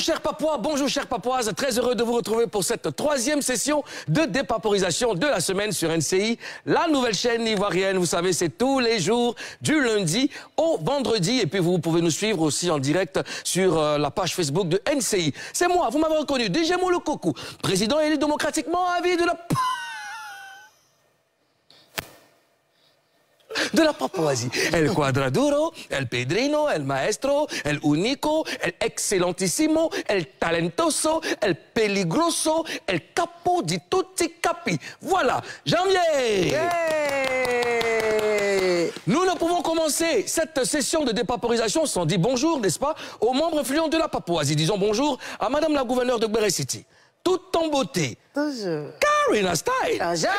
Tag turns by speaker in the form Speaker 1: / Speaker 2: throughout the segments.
Speaker 1: chers Papouas, bonjour chers Papouases, très heureux de vous retrouver pour cette troisième session de dépaporisation de la semaine sur NCI, la nouvelle chaîne ivoirienne. Vous savez, c'est tous les jours du lundi au vendredi. Et puis vous pouvez nous suivre aussi en direct sur la page Facebook de NCI. C'est moi, vous m'avez reconnu, DJ Molo Kokou, président élu démocratiquement à vie de la Papouasie. El Cuadraduro, El Pedrino, El Maestro, El Unico, El Excellentissimo, El Talentoso, El Peligroso, El Capo di tutti capi. Voilà, janvier.
Speaker 2: Yeah.
Speaker 1: Nous ne pouvons commencer cette session de dépaporisation sans dire bonjour, n'est-ce pas, aux membres influents de la Papouasie. Disons bonjour à Madame la gouverneure de Béré City. Toute en beauté.
Speaker 2: Bonjour.
Speaker 1: Karina Style.
Speaker 2: Bonjour.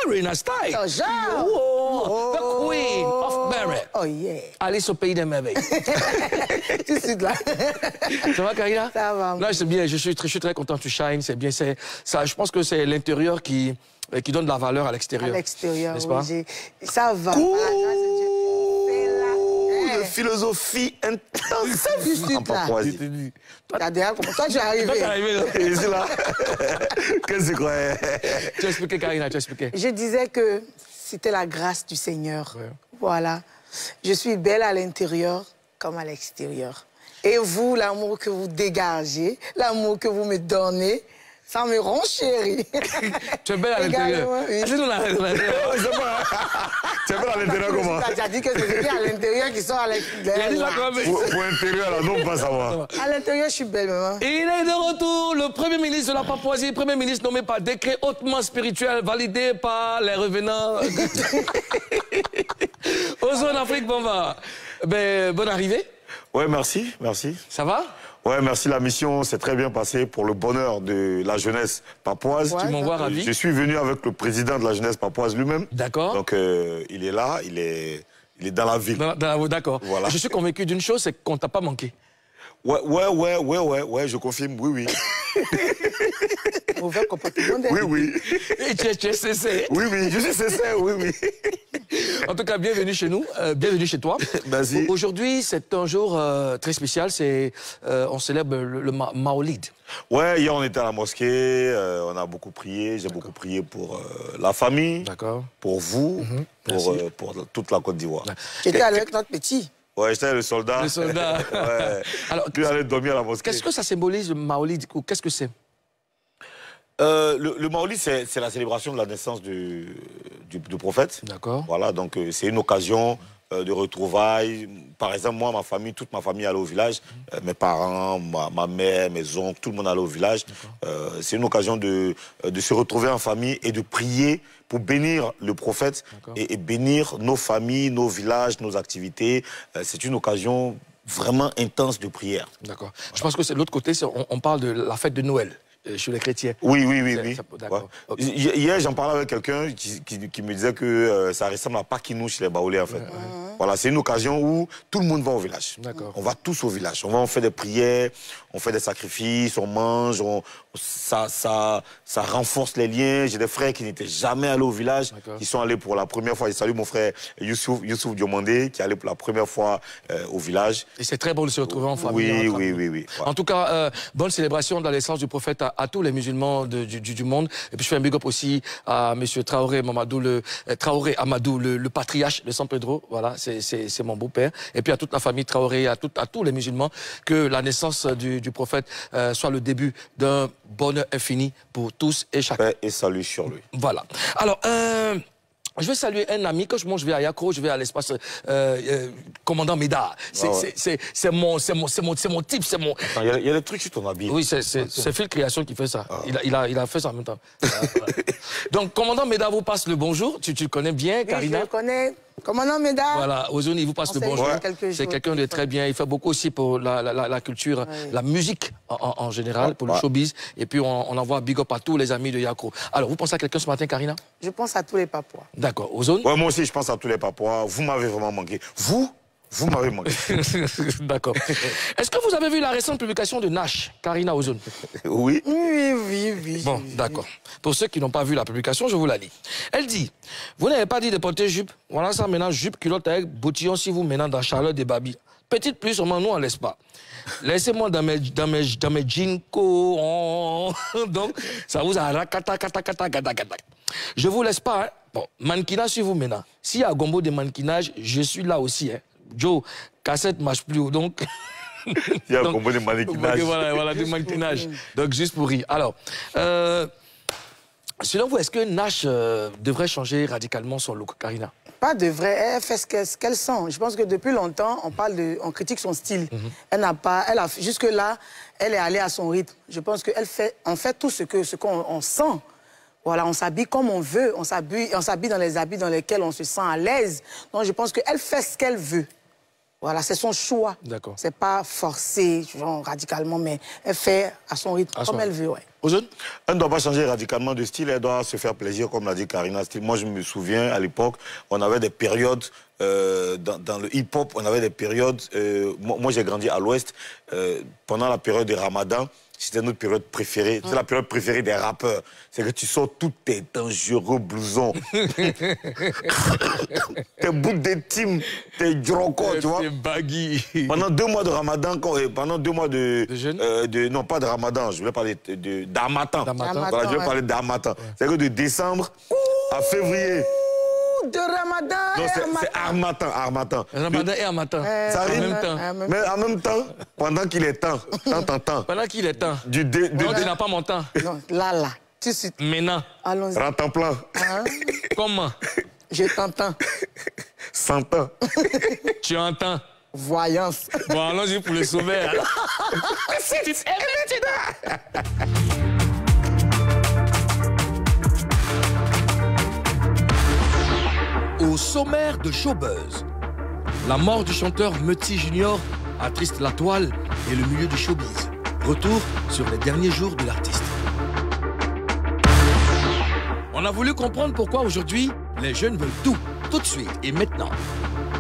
Speaker 1: Karina Style.
Speaker 2: Bonjour.
Speaker 1: Oh, the Queen of Béré.
Speaker 2: Oh yeah.
Speaker 1: Alice au pays des merveilles.
Speaker 2: Tout de suite là.
Speaker 1: Ça va, Karina?
Speaker 2: Ça va.
Speaker 1: Non, c'est bien. Je suis très content. Tu shines. C'est bien. Ça, je pense que c'est l'intérieur qui donne de la valeur à l'extérieur.
Speaker 2: À l'extérieur,
Speaker 1: n'est-ce
Speaker 2: oui.
Speaker 1: pas?
Speaker 2: Ça va.
Speaker 3: De philosophie intense.
Speaker 2: Tout de suite là. T'as déjà comment toi tu es arrivé.
Speaker 1: Toi, t'es arrivé là.
Speaker 3: Ici là. Qu'est-ce que c'est quoi?
Speaker 1: Tu as expliqué, Karina, tu as expliqué.
Speaker 2: Je disais que c'était la grâce du Seigneur.
Speaker 1: Ouais.
Speaker 2: Voilà. Je suis belle à l'intérieur comme à l'extérieur. Et vous, l'amour que vous dégagez, l'amour que vous me donnez, ça me rend chérie.
Speaker 1: Tu es belle à l'intérieur.
Speaker 2: Oui.
Speaker 1: C'est nous la
Speaker 3: Tu es belle à l'intérieur comment?
Speaker 2: Tu as dit que c'était à l'intérieur qui sont à l'extérieur.
Speaker 3: Pour intérieur là, non pas savoir.
Speaker 2: À l'intérieur, je suis belle, maman.
Speaker 1: Il est de retour, le Premier ministre de la Papouasie, Premier ministre nommé par décret hautement spirituel, validé par les revenants. Aux zones Afrique, bon va. Ben, bonne arrivée.
Speaker 3: Ouais, merci, merci.
Speaker 1: Ça va?
Speaker 3: Ouais, merci. La mission s'est très bien passée pour le bonheur de la jeunesse papouase.
Speaker 2: Ouais,
Speaker 1: Tu m'envoies ravi.
Speaker 3: Je suis venu avec le président de la jeunesse papouase lui-même.
Speaker 1: D'accord.
Speaker 3: Donc, il est là, il est dans la ville.
Speaker 1: D'accord.
Speaker 3: Voilà.
Speaker 1: Je suis convaincu d'une chose, c'est qu'on t'a pas manqué.
Speaker 3: Ouais, je confirme, oui.
Speaker 2: Mauvais comportement.
Speaker 3: Oui.
Speaker 1: Et tu es sincère.
Speaker 3: Oui, je suis sincère, oui.
Speaker 1: En tout cas, bienvenue chez nous, bienvenue chez toi.
Speaker 3: Merci.
Speaker 1: Aujourd'hui, c'est un jour très spécial, on célèbre le Maolid.
Speaker 3: Ouais, hier on était à la mosquée, on a beaucoup prié, j'ai beaucoup prié pour la famille, pour vous, pour toute la Côte d'Ivoire.
Speaker 2: Tu étais avec notre petit.
Speaker 3: Ouais, j'étais le soldat.
Speaker 1: Le soldat.
Speaker 3: Ouais.
Speaker 1: Alors,
Speaker 3: puis aller dormir à la mosquée.
Speaker 1: Qu'est-ce que ça symbolise, le Maolid, ou qu'est-ce que c'est?
Speaker 3: Le Maolid, c'est la célébration de la naissance du prophète.
Speaker 1: D'accord.
Speaker 3: Voilà, donc c'est une occasion de retrouvailles. Par exemple, moi, ma famille, toute ma famille allait au village. Mes parents, ma mère, mes oncles, tout le monde allait au village. C'est une occasion de se retrouver en famille et de prier pour bénir le prophète et bénir nos familles, nos villages, nos activités. C'est une occasion vraiment intense de prière. D'accord.
Speaker 1: Je pense que c'est l'autre côté, on parle de la fête de Noël. Chez les chrétiens.
Speaker 3: Oui.
Speaker 1: D'accord.
Speaker 3: Ouais. Okay. Hier, j'en parlais avec quelqu'un qui me disait que ça ressemble à Pakinou chez les Baoulés, en fait. Voilà, c'est une occasion où tout le monde va au village. On va tous au village. On fait des prières, on fait des sacrifices, on mange, ça renforce les liens. J'ai des frères qui n'étaient jamais allés au village, qui sont allés pour la première fois. Je salue mon frère Youssouf Diomandé, qui est allé pour la première fois au village.
Speaker 1: Et c'est très bon de se retrouver en famille.
Speaker 3: Oui.
Speaker 1: En tout cas, bonne célébration de la naissance du prophète à tous les musulmans du monde. Et puis je fais un big up aussi à M. Traoré Amadou, le patriarche de San Pedro. Voilà, c'est mon beau-père. Et puis à toute la famille Traoré, à tous les musulmans, que la naissance du prophète soit le début d'un bonheur infini pour tous et chacun.
Speaker 3: Paix et salut sur lui.
Speaker 1: Voilà. Alors, je vais saluer un ami. Quand je vais à Yakro, je vais à l'espace commandant Médard. C'est mon type, c'est mon...
Speaker 3: Il y a des trucs sur ton habit.
Speaker 1: Oui, c'est Phil Création qui fait ça. Il a fait ça en même temps. Donc, commandant Médard vous passe le bonjour. Tu le connais bien, Karina?
Speaker 2: Oui, je le connais. Commandant Médard.
Speaker 1: Voilà, Ozoni, il vous passe le bonjour. C'est quelqu'un de très bien. Il fait beaucoup aussi pour la culture, la musique en général, pour le showbiz. Et puis, on envoie big up à tous les amis de Yakro. Alors, vous pensez à quelqu'un ce matin, Karina?
Speaker 2: Je pense à tous les Papouas.
Speaker 1: D'accord. Ozone?
Speaker 3: Ouais, moi aussi, je pense à tous les Papouas. Vous m'avez vraiment manqué. Vous m'avez manqué.
Speaker 1: D'accord. Est-ce que vous avez vu la récente publication de Nash, Karina Ozone?
Speaker 3: Oui.
Speaker 2: Oui.
Speaker 1: Bon, d'accord. Pour ceux qui n'ont pas vu la publication, je vous la lis. Elle dit, vous n'avez pas dit de porter jupe. Voilà ça maintenant, jupe, culotte avec boutillon si vous menant dans Charlotte des Babi. petite pluie, sûrement, nous, on ne laisse pas. Laissez-moi dans mes jeans. Donc, ça vous a kata. Je vous laisse pas. Hein. Bon, mannequinage sur vous maintenant. S'il y a un gombo de mannequinage, je suis là aussi. Hein. Joe, cassette marche plus. Donc.
Speaker 3: Il y a un gombo de mannequinage.
Speaker 1: Voilà, de mannequinage. Donc, juste pour rire. Alors, selon vous, est-ce que Nash devrait changer radicalement son look, Karina? Pas
Speaker 2: devrait, elle fait ce qu'elle sent. Je pense que depuis longtemps, on critique son style. Jusque-là, elle est allée à son rythme. Je pense qu'elle fait, tout ce qu'on sent. Voilà, on s'habille comme on veut, on s'habille dans les habits dans lesquels on se sent à l'aise. Donc je pense qu'elle fait ce qu'elle veut. Voilà, c'est son choix. D'accord. C'est pas forcé, genre radicalement, mais elle fait à son rythme, comme elle veut, ouais.
Speaker 3: Elle ne doit pas changer radicalement de style, elle doit se faire plaisir, comme l'a dit Karina. Moi, je me souviens, à l'époque, on avait des périodes, dans le hip-hop, on avait des périodes... moi, j'ai grandi à l'Ouest, pendant la période du Ramadan, c'était notre période préférée. C'est la période préférée des rappeurs. C'est que tu sors tous tes dangereux blousons. Tes bouts de team, tes drocos, tu vois.
Speaker 1: Tes baggy.
Speaker 3: Pendant 2 mois de Ramadan, pendant 2 mois de jeûne non, pas de Ramadan, je voulais parler d'Harmattan. Voilà, je voulais parler d'Harmattan. Ouais. C'est que de décembre à février.
Speaker 2: De Ramadan.
Speaker 3: Non, c'est Harmattan.
Speaker 1: Ramadan et Harmattan.
Speaker 3: Ça arrive. En même temps. Mais en même temps, pendant qu'il est temps.
Speaker 1: Pendant qu'il est temps. Non, tu n'as pas mon temps.
Speaker 2: Non, là. Tout de suite.
Speaker 1: Maintenant.
Speaker 2: Allons-y.
Speaker 3: Rentemplan.
Speaker 1: Comment?
Speaker 2: Je t'entends.
Speaker 3: 100 ans.
Speaker 1: Tu entends?
Speaker 2: Voyance.
Speaker 1: Bon, allons-y pour le sauver. Au sommaire de Showbuzz, la mort du chanteur Meuty Junior attriste la toile et le milieu du showbiz. Retour sur les derniers jours de l'artiste. On a voulu comprendre pourquoi aujourd'hui, les jeunes veulent tout de suite et maintenant.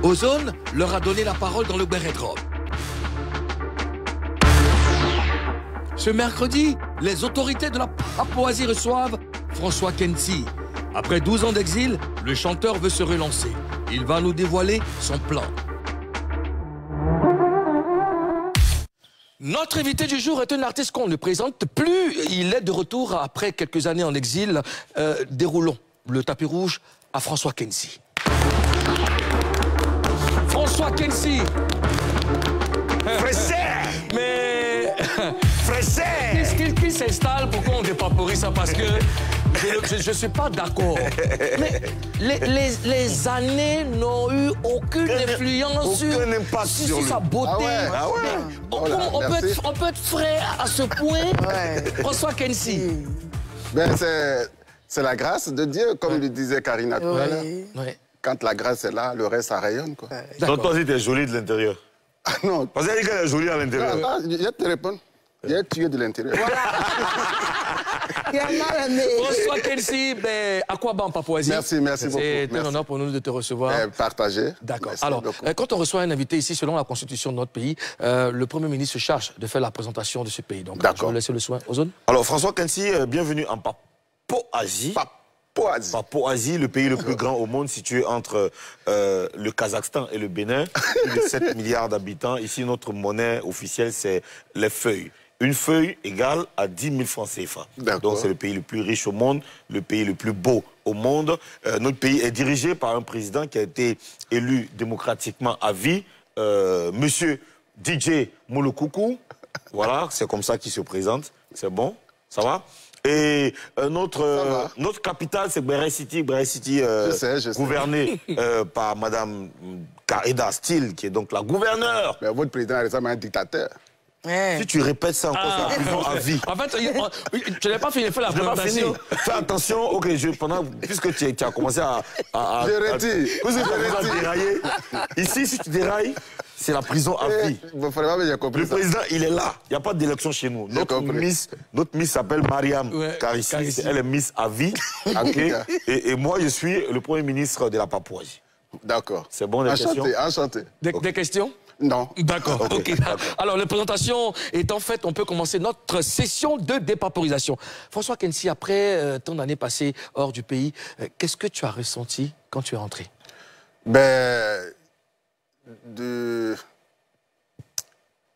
Speaker 1: Ozone leur a donné la parole dans le Béret Drop. Ce mercredi, les autorités de la Papouasie reçoivent François Kensi. Après 12 ans d'exil, le chanteur veut se relancer. Il va nous dévoiler son plan. Notre invité du jour est un artiste qu'on ne présente plus. Il est de retour après quelques années en exil. Déroulons le tapis rouge à François Kensi. François Kensi.
Speaker 3: Fraîcheur.
Speaker 1: Mais...
Speaker 3: Fraîcheur.
Speaker 1: Qu'est-ce qui s'installe? Pourquoi on dépaporise ça? Parce que je ne suis pas d'accord. Mais les années n'ont eu aucune influence sur sa beauté. On peut être frais à ce point. François Kensi.
Speaker 4: Ben, c'est la grâce de Dieu, comme le disait Karina tout à l'heure. Quand la grâce est là, le reste, ça rayonne, quoi.
Speaker 3: Donc toi aussi, t'es jolie de l'intérieur.
Speaker 4: Ah non.
Speaker 3: Parce qu'elle dit qu'elle est jolie à l'intérieur.
Speaker 4: Je vais te répondre. Il est tué de l'intérieur.
Speaker 1: François Kensi, à quoi en Papouasie?
Speaker 4: Merci beaucoup.
Speaker 1: C'est un honneur pour nous de te recevoir.
Speaker 4: Partagé.
Speaker 1: D'accord. Alors, quand on reçoit un invité ici, selon la constitution de notre pays, le Premier ministre se charge de faire la présentation de ce pays. Donc, je vais vous laisser le soin. Ozone.
Speaker 3: Alors, François Kensi, bienvenue en Papouasie. Papouasie, le pays le plus grand au monde, situé entre le Kazakhstan et le Bénin. Plus de 7 milliards d'habitants. Ici, notre monnaie officielle, c'est les feuilles. Une feuille égale à 10 000 francs CFA. Donc c'est le pays le plus riche au monde, le pays le plus beau au monde. Notre pays est dirigé par un président qui a été élu démocratiquement à vie, Monsieur DJ Moulokoukou. Voilà, c'est comme ça qu'il se présente. C'est bon, ça va? Et notre capitale, c'est Béret City. Béret City, gouvernée par Madame Karida Steele, qui est donc la gouverneure.
Speaker 4: Mais votre président est récemment un dictateur.
Speaker 3: Si tu répètes ça encore, c'est la prison à vie.
Speaker 1: En fait, tu n'as pas fini de faire la présentation.
Speaker 3: Fais attention, ok, puisque tu as commencé à dérailler. Ici, si tu dérailles, c'est la prison à vie. Le président, il est là. Il n'y a pas d'élection chez nous. Notre Miss s'appelle Mariam Karissi. Elle est Miss à vie. Et moi, je suis le Premier ministre de la Papouasie.
Speaker 4: D'accord.
Speaker 3: C'est bon, des questions?
Speaker 4: Enchanté.
Speaker 1: Des questions?
Speaker 4: Non.
Speaker 1: D'accord. Okay. Alors, la présentation étant faite, on peut commencer notre session de dépaporisation. François Kensi, après ton année passée hors du pays, qu'est-ce que tu as ressenti quand tu es rentré?
Speaker 4: Ben, de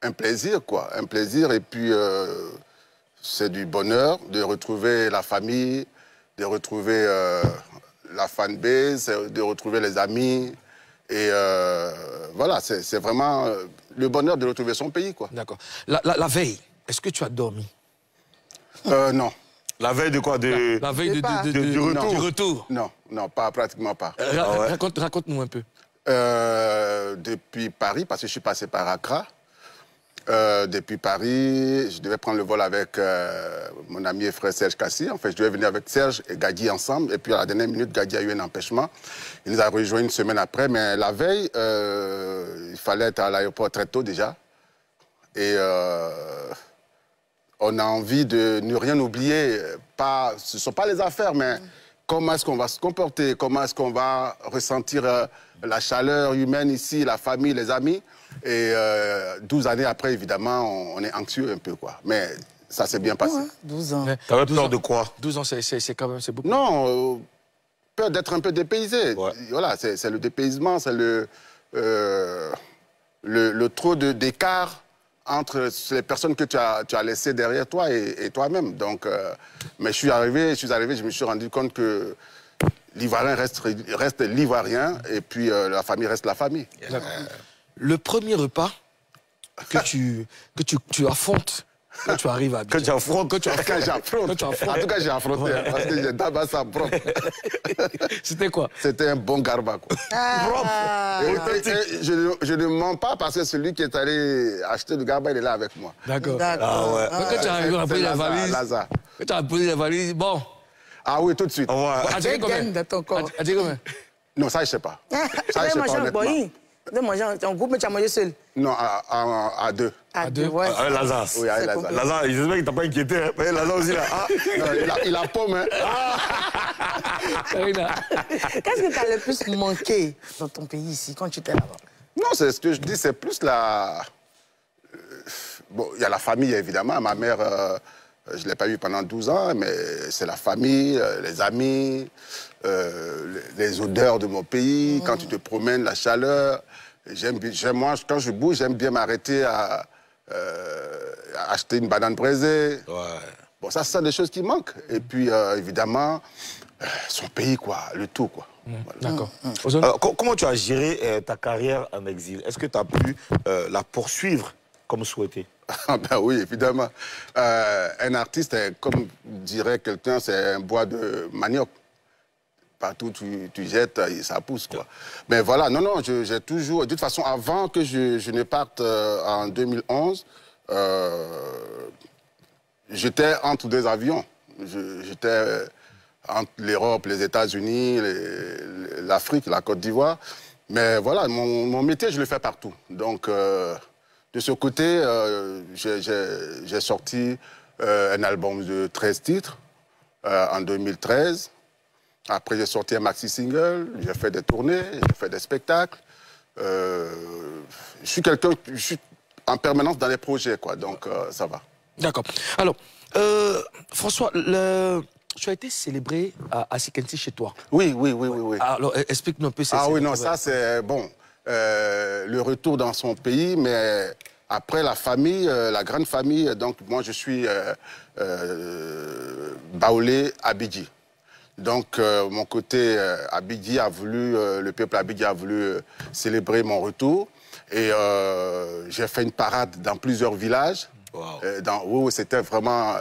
Speaker 4: un plaisir, quoi. Un plaisir, et puis c'est du bonheur de retrouver la famille, de retrouver la fanbase, de retrouver les amis. Et voilà, c'est vraiment le bonheur de retrouver son pays, quoi.
Speaker 1: D'accord. La veille, est-ce que tu as dormi?
Speaker 4: Non.
Speaker 3: La veille de quoi?
Speaker 1: La veille du retour?
Speaker 4: Non, non, pratiquement pas.
Speaker 1: Raconte-nous un peu.
Speaker 4: Depuis Paris, parce que je suis passé par Accra. Depuis Paris, je devais prendre le vol avec mon ami et frère Serge Kassi. En fait, je devais venir avec Serge et Gadi ensemble. Et puis, à la dernière minute, Gadi a eu un empêchement. Il nous a rejoint une semaine après. Mais la veille, il fallait être à l'aéroport très tôt déjà. Et on a envie de ne rien oublier. Ce ne sont pas les affaires, mais comment est-ce qu'on va se comporter? Comment est-ce qu'on va ressentir la chaleur humaine ici, la famille, les amis? Et 12 années après, évidemment, on est anxieux un peu, quoi. Mais ça s'est bien passé.
Speaker 2: 12 ans.
Speaker 3: T'avais peur de quoi?
Speaker 1: 12 ans, c'est quand même beaucoup.
Speaker 4: Non, peur d'être un peu dépaysé. Ouais. Voilà, c'est le dépaysement, c'est le trop d'écart entre les personnes que tu as laissées derrière toi et toi-même. Donc, mais je suis arrivé, je me suis rendu compte que l'Ivoirien reste l'Ivoirien et puis la famille reste la famille.
Speaker 1: Le premier repas que tu affrontes quand tu arrives à Abidjan.
Speaker 3: Que tu affrontes.
Speaker 4: En tout cas, j'ai affronté, parce que j'ai d'abord ça propre.
Speaker 1: C'était quoi?
Speaker 4: C'était un bon garba, quoi. Je ne mens pas parce que celui qui est allé acheter le garba, il est là avec moi.
Speaker 1: D'accord.
Speaker 3: Ah ouais.
Speaker 1: Quand tu arrives à poser la valise, quand tu as posé la valise, bon.
Speaker 4: Ah oui, tout de suite.
Speaker 1: À dire combien? À dire combien?
Speaker 4: Non, ça, je ne sais pas. Ça, je sais pas, honnêtement.
Speaker 2: De manger en groupe, mais tu as mangé seul?
Speaker 4: Non, à deux.
Speaker 2: À deux, ouais.
Speaker 3: Avec Lazare.
Speaker 4: Oui, avec Lazare.
Speaker 3: Lazare, j'espère qu'il ne t'a pas inquiété. Hein. Lazare aussi, là. Ah.
Speaker 4: Non, il a pomme, hein.
Speaker 2: Qu'est-ce que tu as le plus manqué dans ton pays ici, quand tu étais là-bas?
Speaker 4: Non, c'est ce que je dis, c'est plus la... Bon, il y a la famille, évidemment. Ma mère, je ne l'ai pas eue pendant 12 ans, mais c'est la famille, les amis, les odeurs de mon pays. Quand tu te promènes, la chaleur. Moi, quand je bouge, j'aime bien m'arrêter à acheter une banane braisée. Ouais. Bon, ça, c'est des choses qui manquent. Et puis, évidemment, son pays, quoi, le tout, quoi. Voilà.
Speaker 1: D'accord.
Speaker 3: Comment tu as géré ta carrière en exil? Est-ce que tu as pu la poursuivre comme souhaité?
Speaker 4: Ben oui, évidemment. Un artiste, comme dirait quelqu'un, c'est un bois de manioc. Partout où tu jettes, ça pousse, quoi. Mais voilà, non, j'ai toujours... De toute façon, avant que je ne parte en 2011, j'étais entre deux avions. J'étais entre l'Europe, les États-Unis, l'Afrique, la Côte d'Ivoire. Mais voilà, mon métier, je le fais partout. Donc, de ce côté, j'ai sorti un album de 13 titres en 2013. Après, j'ai sorti un maxi-single, j'ai fait des tournées, j'ai fait des spectacles. Je suis en permanence dans les projets, quoi, donc ça va.
Speaker 1: D'accord. Alors, François, tu as été célébré à Sikensi chez toi.
Speaker 4: Oui.
Speaker 1: Alors, explique-nous un peu.
Speaker 4: Ah oui, non, ça c'est bon. Le retour dans son pays, mais après la famille, la grande famille, donc moi je suis baoulé Abidji. Donc, mon côté Abidji a voulu, le peuple Abidji a voulu célébrer mon retour. Et j'ai fait une parade dans plusieurs villages. Wow. Où c'était vraiment...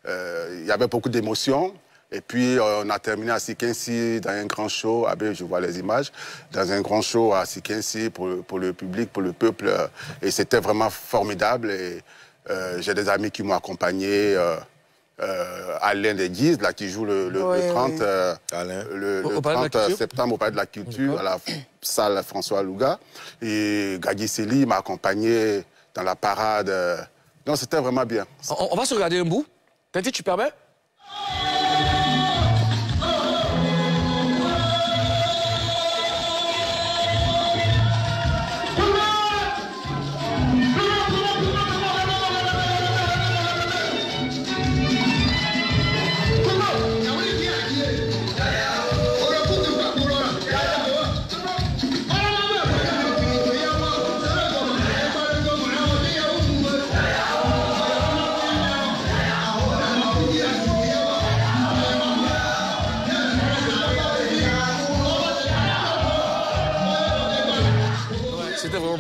Speaker 4: il y avait beaucoup d'émotions. Et puis, on a terminé à Sikensi dans un grand show. Je vois les images. Dans un grand show à Sikensi pour le public, pour le peuple. Et c'était vraiment formidable. Et j'ai des amis qui m'ont accompagné. Alain Desguises, là, qui joue le 30, le 30 septembre au Palais de la Culture, à la salle François Louga. Et Gadi Seli m'a accompagné dans la parade. Donc, c'était vraiment bien.
Speaker 1: On va se regarder un bout. Tanti, tu permets?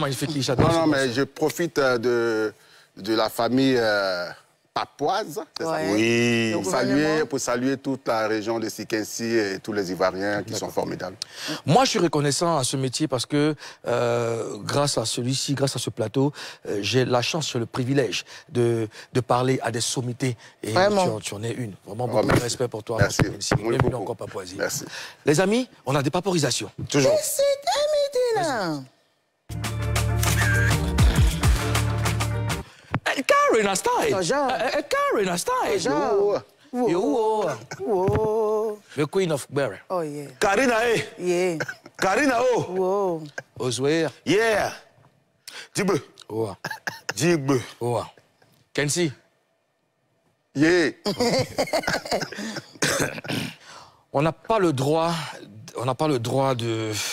Speaker 1: magnifique, j'adore.
Speaker 4: Non, mais je profite de la famille papoise, c'est ça?
Speaker 3: Oui.
Speaker 4: Pour saluer toute la région de Sikensi et tous les Ivoiriens qui sont formidables.
Speaker 1: Moi, je suis reconnaissant à ce métier parce que grâce à celui-ci, grâce à ce plateau, j'ai la chance, j'ai le privilège de parler à des sommités. Et tu en es une. Vraiment beaucoup de respect pour toi.
Speaker 4: Merci.
Speaker 1: Bienvenue encore, Papouasie.
Speaker 4: Merci.
Speaker 1: Les amis, on a des paporisations.
Speaker 3: Toujours.
Speaker 1: Karina style. Karina style. Yo. The Queen of Berry.
Speaker 2: Oh, yeah.
Speaker 3: Karina, eh.
Speaker 2: Yeah.
Speaker 3: Karina, oh.
Speaker 2: Wow.
Speaker 1: Oswer.
Speaker 3: Yeah. Djibbe.
Speaker 1: Oh.
Speaker 3: Djibbe.
Speaker 1: Oh. Kensi.
Speaker 4: Yeah.
Speaker 1: On n'a pas le droit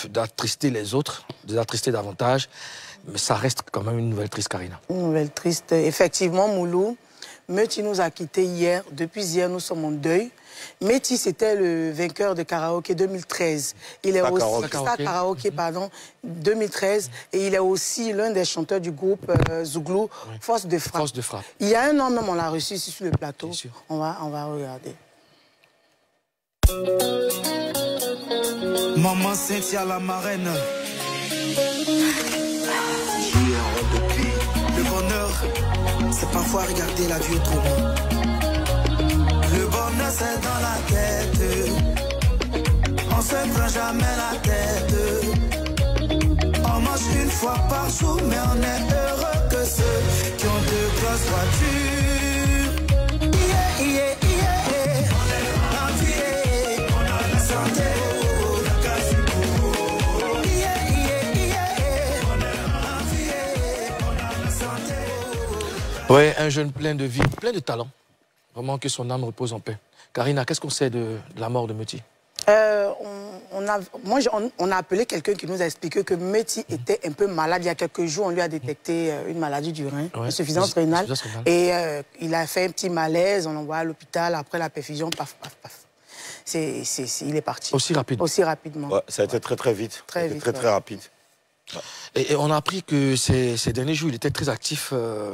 Speaker 1: d'attrister les autres, de l'attrister davantage, mais ça reste quand même une nouvelle triste, Karina.
Speaker 2: Une nouvelle triste. Effectivement, Moulou, Meti nous a quittés hier. Depuis hier, nous sommes en deuil. Meti, c'était le vainqueur de karaoké 2013. Il est aussi karaoké, pardon, 2013, et il est aussi l'un des chanteurs du groupe Zouglou, Force de Frappe.
Speaker 1: Force de Frappe.
Speaker 2: Il y a un an même, on l'a reçu ici sur le plateau. On va regarder.
Speaker 5: Maman Cynthia la marraine. Le bonheur, c'est parfois regarder la vie autrement. Le bonheur, c'est dans la tête. On se prend jamais la tête. On mange une fois par jour, mais on est heureux que ceux qui ont de grosses voitures. Yeah, yeah, yeah. La vie, on a la santé.
Speaker 1: Oui, un jeune plein de vie, plein de talent. Vraiment que son âme repose en paix. Karina, qu'est-ce qu'on sait de la mort de Meti?
Speaker 2: On a appelé quelqu'un qui nous a expliqué que Meti était un peu malade. Il y a quelques jours, on lui a détecté une maladie du rein, insuffisance rénale. Et il a fait un petit malaise, on l'envoie à l'hôpital. Après la perfusion, paf, paf, paf. Il est parti.
Speaker 1: Aussi rapidement? Aussi rapidement.
Speaker 3: Ouais, ça a été très vite. Très rapide.
Speaker 1: Et on a appris que ces derniers jours, il était très actif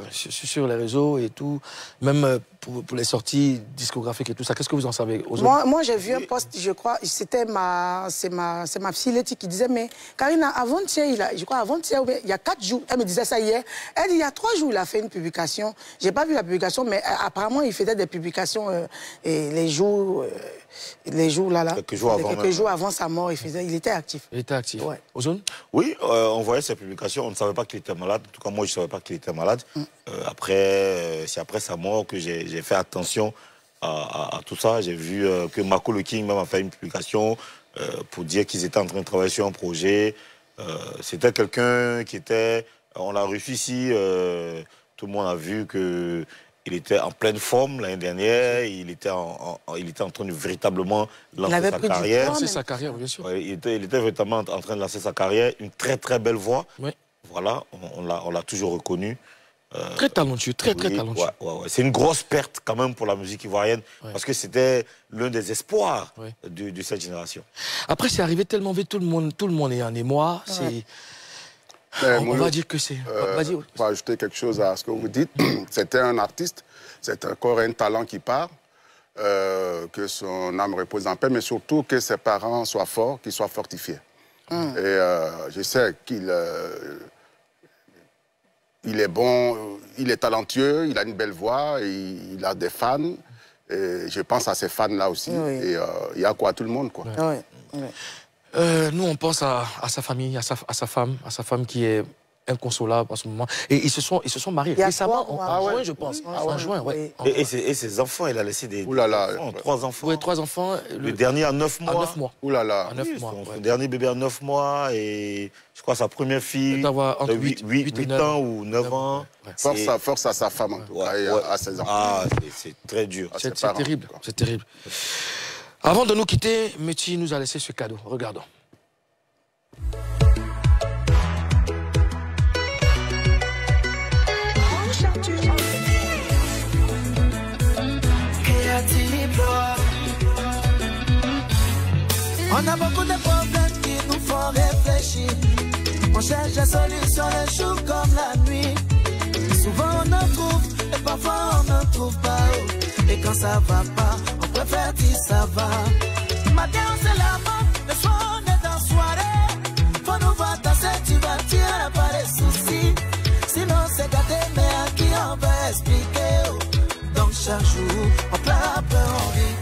Speaker 1: sur les réseaux et tout, même pour les sorties discographiques et tout ça. Qu'est-ce que vous en savez?
Speaker 2: Moi j'ai vu un post, je crois, c'est ma fille Letty qui disait, mais Karina, avant-hier, il y a 4 jours, elle me disait ça hier, elle dit, il y a 3 jours, il a fait une publication. J'ai pas vu la publication, mais apparemment, il faisait des publications les jours là.
Speaker 3: Quelques jours
Speaker 2: avant sa mort, il était actif.
Speaker 1: Il était actif.
Speaker 2: Ouais.
Speaker 1: Ozone?
Speaker 3: Oui, on voyait ses publications, on ne savait pas qu'il était malade. En tout cas, moi, je ne savais pas qu'il était malade. C'est après sa mort que j'ai fait attention à tout ça. J'ai vu que Marco Le King même a fait une publication pour dire qu'ils étaient en train de travailler sur un projet. C'était quelqu'un qui était... On l'a reçu ici, tout le monde a vu que... Il était en pleine forme l'année dernière, il était en train de véritablement lancer sa carrière.
Speaker 1: Lancer sa carrière, bien sûr.
Speaker 3: Il était véritablement en train de lancer sa carrière, une très très belle voix.
Speaker 1: Oui.
Speaker 3: Voilà, on l'a toujours reconnu.
Speaker 1: Très talentueux, très talentueux.
Speaker 3: Ouais. C'est une grosse perte quand même pour la musique ivoirienne, parce que c'était l'un des espoirs de cette génération.
Speaker 1: Après, c'est arrivé tellement vite, tout le monde est en émoi. On va dire que c'est... Vas-y.
Speaker 4: Pour ajouter quelque chose à ce que vous dites, c'était un artiste, c'est encore un talent qui part, que son âme repose en paix, mais surtout que ses parents soient forts, qu'ils soient fortifiés. Et je sais qu'il est bon, il est talentueux, il a une belle voix, il a des fans. Et je pense à ces fans-là aussi. Oui. Et il y a quoi à tout le monde, quoi.
Speaker 2: Oui.
Speaker 1: Nous, on pense à sa famille, à sa femme qui est inconsolable en ce moment. Et ils se sont mariés récemment, en juin, je pense. En juin, oui.
Speaker 3: Et ses enfants, il a laissé des...
Speaker 4: Ouh là là.
Speaker 3: 3 enfants.
Speaker 1: Oui, 3 enfants.
Speaker 3: Le dernier à 9 mois.
Speaker 1: À 9 mois.
Speaker 4: Ouh là là.
Speaker 1: À 9 mois.
Speaker 3: Son dernier bébé à 9 mois et je crois sa première fille
Speaker 1: entre
Speaker 3: 8 ans ou 9 ans.
Speaker 4: Force à sa femme, en tout cas, et à ses enfants.
Speaker 3: Ah, c'est très dur.
Speaker 1: C'est terrible, c'est terrible. Avant de nous quitter, Meti nous a laissé ce cadeau. Regardons.
Speaker 5: On a beaucoup de problèmes qui nous font réfléchir. On cherche la solution le jour comme la nuit. Souvent on en trouve et parfois on n'en trouve pas. Et quand ça va pas, on préfère dire ça va. Matin on se lave, le soir on est en soirée. Faut nous voir danser, tu vas tirer pas les soucis. Sinon c'est gâté, mais à qui on va expliquer? Donc chaque jour, on pleure un peu, on rit.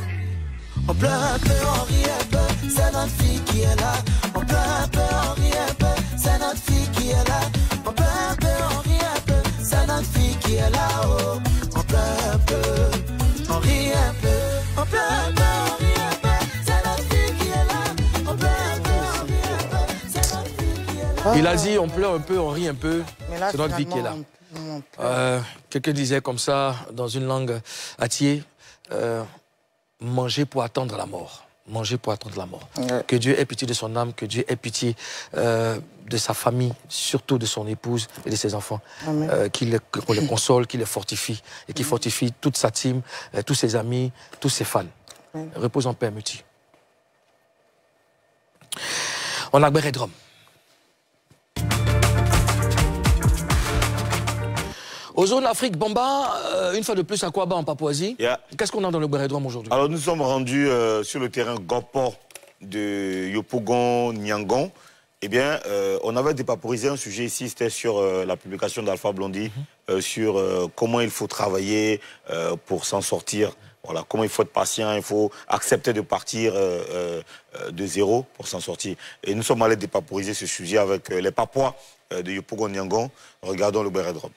Speaker 5: On pleure un peu, on rit un peu, c'est notre fille qui est là. On pleure un peu, on rit un peu, c'est notre fille qui est là. On pleure un peu, on rit un peu, c'est notre fille qui est là. Oh, on pleure un peu, on rit un peu. On pleure un peu, on rit un peu, c'est notre fille qui est là. On pleure un peu, on rit un peu, c'est notre fille qui est là.
Speaker 1: Il a dit on pleure un peu, on rit un peu, c'est notre vie qui est là. Quelqu'un disait comme ça, dans une langue attiée, manger pour attendre la mort. Manger pour attendre la mort. Ouais. Que Dieu ait pitié de son âme, que Dieu ait pitié de sa famille, surtout de son épouse et de ses enfants. Qu'on les console, qu'il les fortifie et qu'il fortifie toute sa team, tous ses amis, tous ses fans. Repose en paix, Muti. On a Béredrom. Aux zones Afrique, Bamba, une fois de plus à Kouaba en Papouasie. Qu'est-ce qu'on a dans le Béredrom aujourd'hui? Alors
Speaker 3: nous sommes rendus sur le terrain Gopo de Yopougon, Nyangon. Eh bien, on avait dépaporisé un sujet ici, c'était sur la publication d'Alpha Blondy, sur comment il faut travailler pour s'en sortir. Voilà, comment il faut être patient, il faut accepter de partir de zéro pour s'en sortir. Et nous sommes allés dépaporiser ce sujet avec les Papouas de Yopougon, Nyangon. Regardons le Béredrom.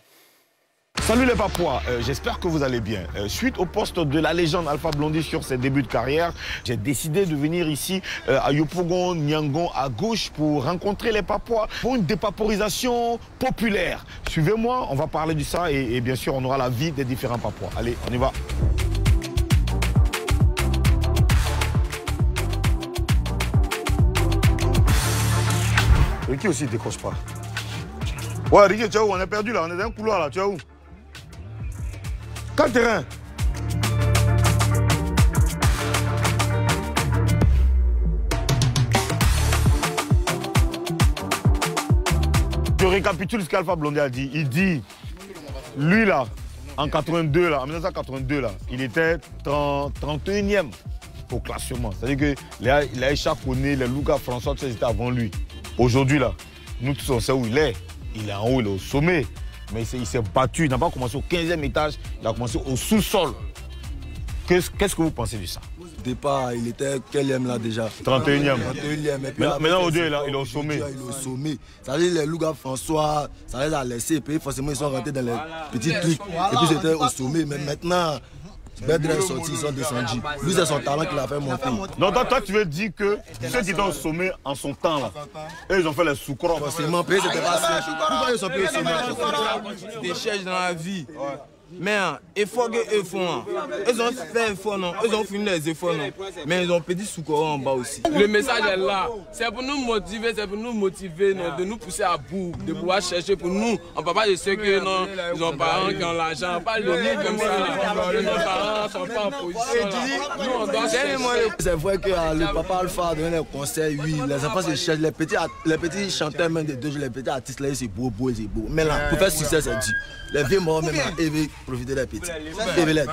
Speaker 6: Salut les Papouas, j'espère que vous allez bien. Suite au poste de la légende Alpha Blondy sur ses débuts de carrière, j'ai décidé de venir ici à Yopougon, Nyangon, à gauche, pour rencontrer les Papouas pour une dépaporisation populaire. Suivez-moi, on va parler de ça et bien sûr on aura la vie des différents Papouas. Allez, on y va.
Speaker 3: Ricky aussi décroche pas. Ouais, Ricky, tu es où? On est perdu là, on est dans un couloir là, tu es où? Quel terrain?
Speaker 6: Je récapitule ce qu'Alpha Blondy a dit. Il dit, lui là, en 82 là, en 1982 là, il était 31e au classement. C'est-à-dire qu'il a échaponné les Louga François, ils étaient avant lui. Aujourd'hui là, nous tous on sait où il est. Il est en haut, il est au sommet. Mais il s'est battu, il n'a pas commencé au 15e étage, il a commencé au sous-sol. Qu'est-ce que vous pensez de ça?
Speaker 7: Au départ, il était quel là déjà?
Speaker 6: 31e.
Speaker 7: 31e.
Speaker 6: Maintenant, aujourd'hui, il est au sommet.
Speaker 7: Il est au sommet. Ça veut dire les Louga François, ça les a laissés, et puis forcément ils sont rentrés dans les petits trucs. Et puis c'était au sommet. Mais maintenant, Bedre est sorti, ils sont descendus. Lui, c'est son talent qui l'a fait monter.
Speaker 6: Non, toi, tu veux dire que ceux qui étaient au sommet en son temps, là, eux, ils ont fait les sous-crocs.
Speaker 7: Forcément, pays, c'était pas ça. Pourquoi ils sont plus au sommet?
Speaker 8: Des cherches dans la vie. Mais effort qu'ils font, ils ont fait effort, non, ils ont fini les efforts, non, mais ils ont petit sous-corps en bas aussi. Le message est là, c'est pour nous motiver, non, de nous pousser à bout, de pouvoir chercher pour nous. On ne parle pas de ceux qui non, ils ont parents qui ont l'argent, pas le livre comme ça. Nos parents ne sont pas en position. Nous, on doit chercher.
Speaker 7: C'est vrai que le papa Alpha a donné des conseils, oui, les enfants se cherchent, les petits chanteurs même de deux jours, les petits artistes là, c'est beau. Mais là, pour faire succès, c'est dit. Les vieux morts même là, ils veulent profiter des petits. Ils veulent être.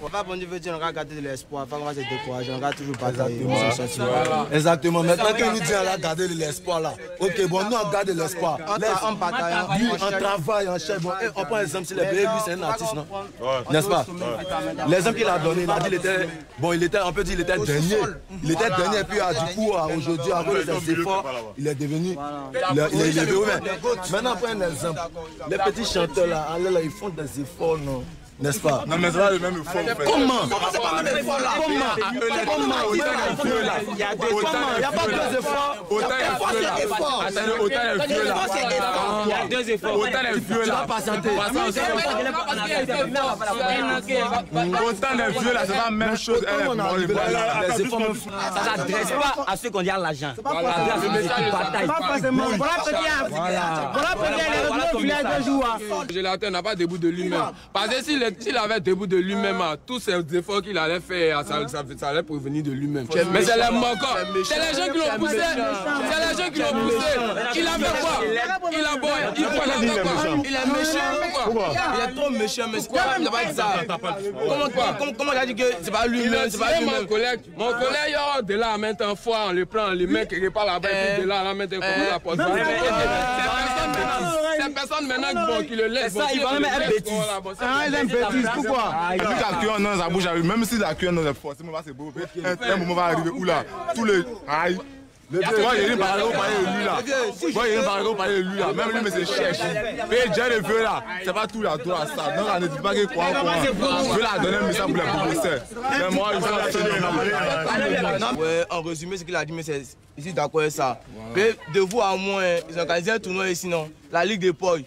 Speaker 8: On va veut dire, on va garder de l'espoir, on va se décourager, on va toujours pas
Speaker 7: Exactement. Maintenant que nous disons, on va garder de l'espoir là. Ok, bon, nous on garde de l'espoir.
Speaker 8: On bataille,
Speaker 7: on travaille, on cherche. On prend l'exemple sur les bébés, lui c'est un artiste, non? N'est-ce pas? L'exemple qu'il a donné, il a dit, on peut dire, il était dernier. Il était dernier, et puis du coup, aujourd'hui, à cause de ses efforts, il est devenu. Il est élevé. Maintenant, on prend un exemple. Les petits chanteurs là, ils font des efforts, non? N'est-ce pas?
Speaker 9: Non, mais c'est pas le même effort.
Speaker 7: Comment? Il y a pas deux efforts.
Speaker 9: Autant est vieux là. Attendez, autant est vieux là.
Speaker 8: Il y a deux efforts.
Speaker 9: Autant est vieux là. Autant est vieux là, c'est pas la même chose.
Speaker 8: Ça s'adresse pas à ceux qu'on dit à l'argent. Voilà
Speaker 10: Je l'attends, n'a pas debout de lui-même. Parce que si les
Speaker 8: s'il avait debout de lui-même, tous ces efforts qu'il allait faire, ça allait provenir de lui-même. Mais c'est les manquants. C'est les gens qui l'ont poussé. C'est les gens qui l'ont poussé. Il a fait quoi? Il a quoi? Il est méchant. Il est trop méchant. Mais c'est quoi? Il n'a pas dit ça. Comment il a dit que c'est pas lui-même? C'est pas lui-même. Mon collègue, de là, maintenant, fois, on le prend, les mecs qui repartent là-bas, et de là, maintenant, comment la porte. C'est personne maintenant qui le laisse.
Speaker 9: Ça, il va même être bêtise. Il est bêtise, pourquoi? Lui qui a cuit dans sa bouche, même s'il a cuit dans sa forcément, c'est beau. Un moment va arriver où là? Tous les. Aïe. Moi, il y a une barrière au palais de lui là. Moi, il y a une barrière au palais de lui là. Même lui, mais c'est cherche. Mais déjà, le feu là, c'est pas tout là, toi, ça. Donc, on ne dit pas que quoi. Je vais la donner un message pour les professeurs. Mais moi, il faut la donner.
Speaker 8: Ouais, en résumé, ce qu'il a dit, mais c'est ici d'accord avec ça. Mais de vous à moi, ils ont organisé un tournoi ici, non? La Ligue des Poils.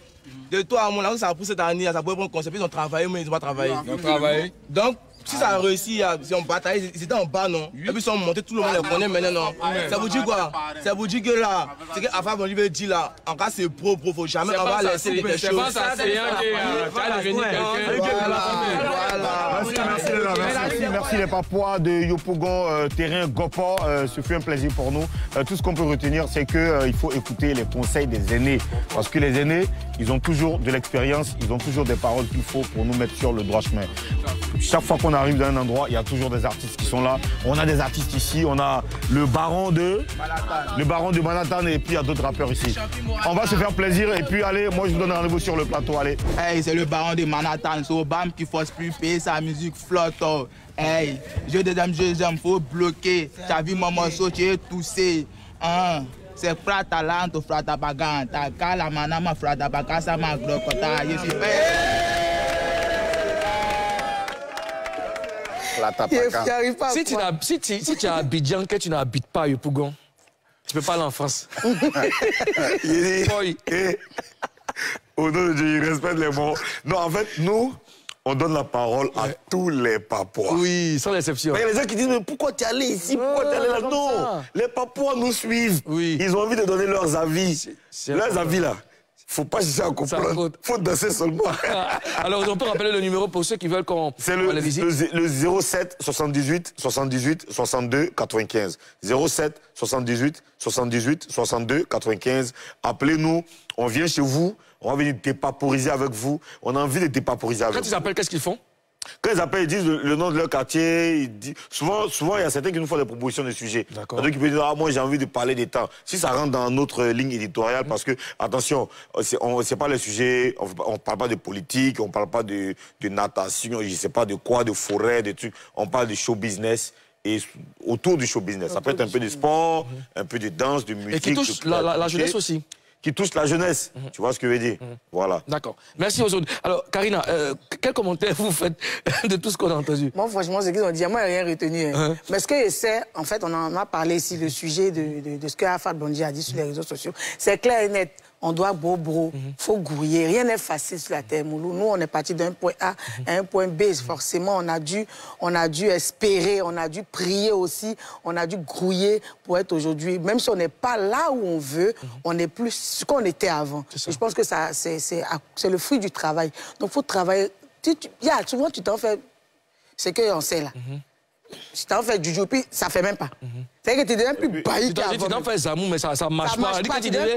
Speaker 8: De toi à moi, là, ça a poussé cette année, ça pourrait prendre concept. Ils ont travaillé, mais ils n'ont pas travaillé. Ils ont travaillé. Donc, si ça a réussi, si on bataille, ils étaient en bas, non? Et puis ils sont montés, tout le monde les connaît maintenant, non? Ça vous dit quoi? Ça vous dit que là, c'est qu'Afa Bolivie dit là, en cas c'est pro, faut jamais on va laisser les choses. C'est pas ça, c'est rien qui va devenir quelqu'un.
Speaker 6: Merci les Papouas de Yopougon, terrain Gopo. Ce fut un plaisir pour nous. Tout ce qu'on peut retenir, c'est qu'il faut écouter les conseils des aînés. Parce que les aînés, ils ont toujours de l'expérience, ils ont toujours des paroles qu'il faut pour nous mettre sur le droit chemin. Chaque fois qu'on arrive dans un endroit, il y a toujours des artistes qui sont là. On a des artistes ici, on a le baron de Manhattan et puis il y a d'autres rappeurs ici. On va se faire plaisir et puis allez, moi je vous donne rendez-vous sur le plateau, allez.
Speaker 10: Hey, c'est le baron de Manhattan, c'est Obama qui force plus payer sa musique flotte. Hey, je j'aime, faut bloquer. T'as vu mon morceau, tu es toussé. C'est frata lanto, frata baganta. Kala manama frata bagasa ma glokota. Je suis
Speaker 1: Si tu es à Abidjan, que tu n'habites pas à Yopougon, tu ne peux pas aller en France.
Speaker 3: Au nom de Dieu, il respecte les mots. Non, en fait, nous, on donne la parole à tous les Papouas.
Speaker 1: Oui, sans exception.
Speaker 3: Il y a les gens qui disent, mais pourquoi tu es allé ici? Pourquoi tu es allé là? Non, les Papouas nous suivent.
Speaker 1: Oui.
Speaker 3: Ils ont envie de donner leurs avis. Leurs avis, là. Faut pas chercher à comprendre. Faut danser seulement.
Speaker 1: Alors, on peut rappeler le numéro pour ceux qui veulent qu'on
Speaker 3: les visite. Le 07 78 78 62 95. 07 78 78 62 95. Appelez-nous. On vient chez vous. On va venir dépaporiser avec vous. On a envie de dépaporiser avec vous.
Speaker 1: Quand ils appellent, qu'est-ce qu'ils font?
Speaker 3: Quand ils appellent, ils disent le nom de leur quartier. Souvent, il y a certains qui nous font des propositions de sujets. D'accord. Qui peuvent dire, ah, moi, j'ai envie de parler des temps. Si ça rentre dans notre ligne éditoriale, parce que, attention, c'est pas le sujet, on parle pas de politique, on parle pas de natation, je sais pas de quoi, de forêt, de trucs. On parle de show business. Et autour du show business. Ça peut être un peu de sport, un peu de danse, de musique.
Speaker 1: Et qui touche la jeunesse aussi.
Speaker 3: Qui touche la jeunesse. Tu vois ce que je veux dire? Voilà.
Speaker 1: D'accord. Merci aux autres. Alors, Karina, quel commentaire vous faites de tout ce qu'on a entendu?
Speaker 2: Moi, franchement, c'est qu'ils ont dit, moi, je n'ai rien retenu. Mais ce que je sais, en fait, on en a parlé ici, le sujet de ce que Alpha Blondy a dit sur les réseaux sociaux. C'est clair et net. On doit faut grouiller. Rien n'est facile sur la terre, Moulou. Nous, on est parti d'un point A à un point B. Forcément, on a dû espérer, on a dû prier aussi, on a dû grouiller pour être aujourd'hui. Même si on n'est pas là où on veut, on est plus ce qu'on était avant. Et je pense que c'est le fruit du travail. Donc, il faut travailler. Souvent, tu t'en fais ce qu'on sait là. Si t'en fais du puis ça fait même pas. C'est que tu deviens plus bailli qu'avant.
Speaker 1: Tu t'en fais Zamou, mais ça marche pas.
Speaker 2: Tu deviens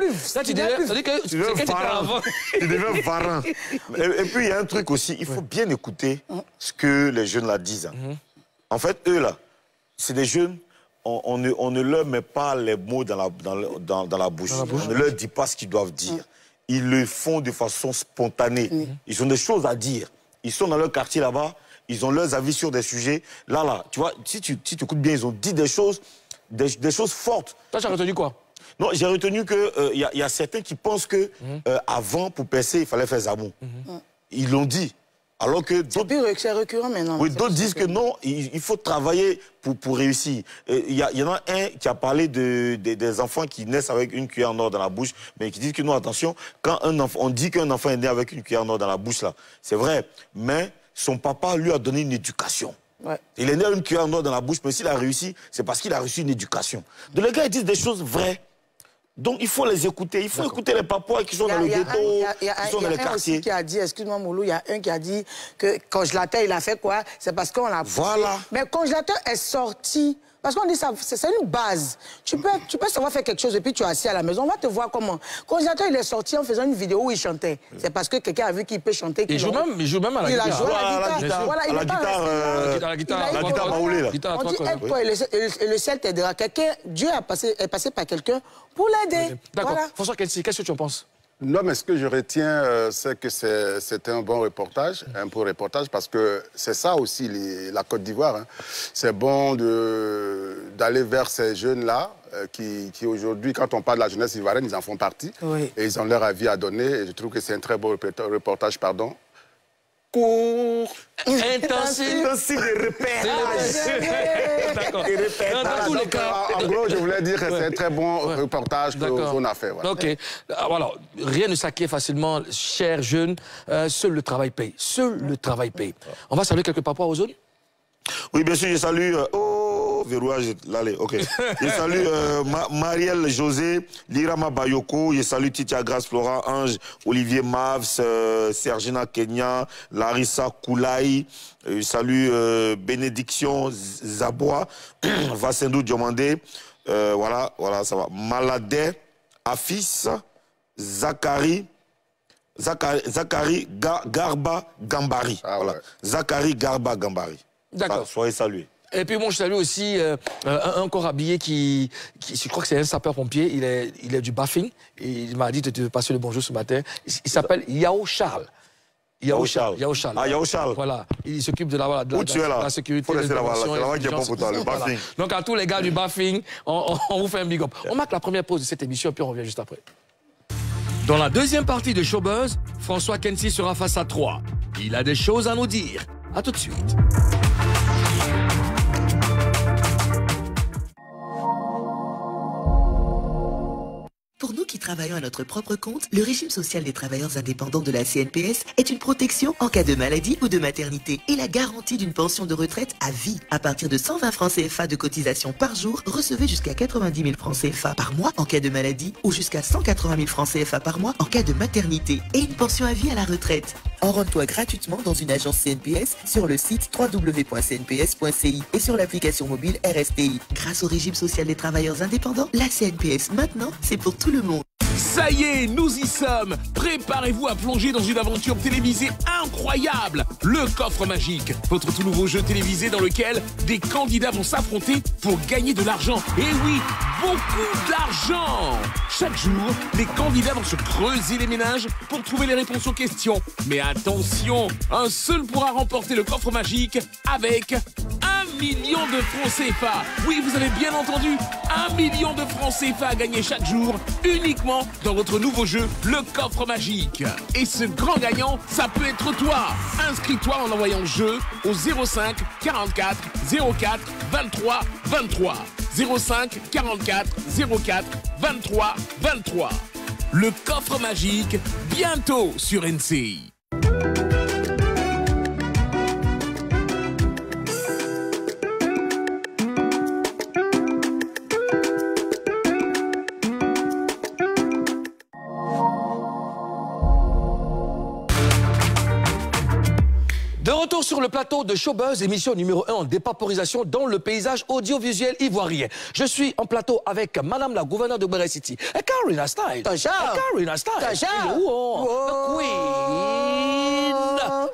Speaker 3: varan. Et puis, il y a un truc aussi, il faut bien écouter ce que les jeunes là disent. En fait, eux là, c'est des jeunes, on ne leur met pas les mots dans la bouche. On ne leur dit pas ce qu'ils doivent dire. Ils le font de façon spontanée. Ils ont des choses à dire. Ils sont dans leur quartier là-bas. Ils ont leurs avis sur des sujets. Là, tu vois, si tu écoutes bien, ils ont dit des choses fortes.
Speaker 1: Toi, tu as retenu quoi?
Speaker 3: Non, j'ai retenu qu'il y a certains qui pensent que avant, pour percer, il fallait faire Zamou. Ils l'ont dit. Alors que d'autres...
Speaker 2: C'est récurrent maintenant.
Speaker 3: Oui, d'autres disent que non, il faut travailler pour réussir. Il y en a un qui a parlé des enfants qui naissent avec une cuillère en or dans la bouche, mais qui disent que non, attention, quand on dit qu'un enfant est né avec une cuillère en or dans la bouche, là, c'est vrai, mais... Son papa lui a donné une éducation. Il est né avec une cuillère en or dans la bouche, mais s'il a réussi, c'est parce qu'il a reçu une éducation. Donc les gars, ils disent des choses vraies. Donc il faut les écouter, il faut écouter les Papouas qui sont dans le ghetto, qui sont dans les quartiers.
Speaker 2: Qui a dit, excuse-moi Moulou, il y a un qui a dit que congélateur, il a fait quoi? C'est parce qu'on l'a poussé.
Speaker 3: Voilà.
Speaker 2: Mais congélateur est sorti. Parce qu'on dit ça, c'est une base. Tu peux savoir faire quelque chose et puis tu es assis à la maison. On va te voir comment. Congélateur, il est sorti en faisant une vidéo où il chantait. C'est parce que quelqu'un a vu qu'il peut chanter.
Speaker 1: Il joue même à la guitare.
Speaker 2: Il a joué à la guitare. Voilà,
Speaker 3: la guitare baoulée, là.
Speaker 2: On dit aide-toi et le ciel t'aidera. Dieu est passé par quelqu'un pour l'aider.
Speaker 1: D'accord.
Speaker 2: Voilà.
Speaker 1: François Kensi, qu'est-ce que tu en penses?
Speaker 4: Non, mais ce que je retiens, c'est que c'était un bon reportage, un beau reportage, parce que c'est ça aussi, la Côte d'Ivoire. Hein. C'est bon d'aller vers ces jeunes-là qui aujourd'hui, quand on parle de la jeunesse ivoirienne, ils en font partie. Oui. Et ils ont leur avis à donner. Et je trouve que c'est un très beau reportage, pardon. Court,
Speaker 3: intensif de repérage.
Speaker 1: D'accord.
Speaker 4: Dans tous les cas. En gros, je voulais dire que c'est un très bon reportage qu'on a fait. Voilà.
Speaker 1: OK. Alors, rien ne s'acquiert facilement, chers jeunes. Seul le travail paye. Seul le travail paye. On va saluer quelques Papouas aux zones?
Speaker 3: Oui, bien sûr, je salue... verrouillage, allez, ok. Je salue Marielle José, Lirama Bayoko, je salue Titia Grace Flora, Ange, Olivier Mavs, Sergina Kenya, Larissa Koulaï, je salue Bénédiction Zabois, Vassendou Diomandé, voilà, ça va. Maladé, Afis, Zachary Garba Gambari. Ah, voilà. Ouais. Zachary Garba Gambari.
Speaker 1: D'accord.
Speaker 3: Soyez salués.
Speaker 1: Et puis moi je salue aussi un corps habillé qui je crois que c'est un sapeur-pompier, il est du Baffing, et il m'a dit de te passer le bonjour ce matin. Il s'appelle Yao Charles. Yao Charles.
Speaker 3: Ah, Yao Charles.
Speaker 1: Voilà, il s'occupe de la sécurité.
Speaker 3: Voilà.
Speaker 1: Donc à tous les gars du Baffing, on vous fait un big up. On marque la première pause de cette émission, puis on revient juste après. Dans la deuxième partie de Showbuzz, François Kensi sera face à 3. Il a des choses à nous dire. À tout de suite.
Speaker 11: Pour nous qui travaillons à notre propre compte, le régime social des travailleurs indépendants de la CNPS est une protection en cas de maladie ou de maternité et la garantie d'une pension de retraite à vie. À partir de 120 francs CFA de cotisation par jour, recevez jusqu'à 90 000 francs CFA par mois en cas de maladie ou jusqu'à 180 000 francs CFA par mois en cas de maternité et une pension à vie à la retraite. Rends-toi gratuitement dans une agence CNPS sur le site www.cnps.ci et sur l'application mobile RSTI. Grâce au régime social des travailleurs indépendants, la CNPS maintenant, c'est pour tout le monde.
Speaker 12: Ça y est, nous y sommes. Préparez-vous à plonger dans une aventure télévisée incroyable. Le Coffre Magique, votre tout nouveau jeu télévisé dans lequel des candidats vont s'affronter pour gagner de l'argent. Et oui, beaucoup d'argent. Chaque jour, les candidats vont se creuser les méninges pour trouver les réponses aux questions. Mais attention, un seul pourra remporter le Coffre Magique avec 1 million de francs CFA. Oui, vous avez bien entendu, 1 million de francs CFA à gagner chaque jour, uniquement dans votre nouveau jeu, le Coffre Magique. Et ce grand gagnant, ça peut être toi. Inscris-toi en envoyant jeu au 05 44 04 23 23. 05 44 04 23 23. Le Coffre Magique, bientôt sur NCI.
Speaker 1: De retour sur le plateau de Showbuzz, émission numéro 1 en dépaporisation dans le paysage audiovisuel ivoirien. Je suis en plateau avec Madame la gouverneure de Béré City, Karina Style. Karina Style. The Queen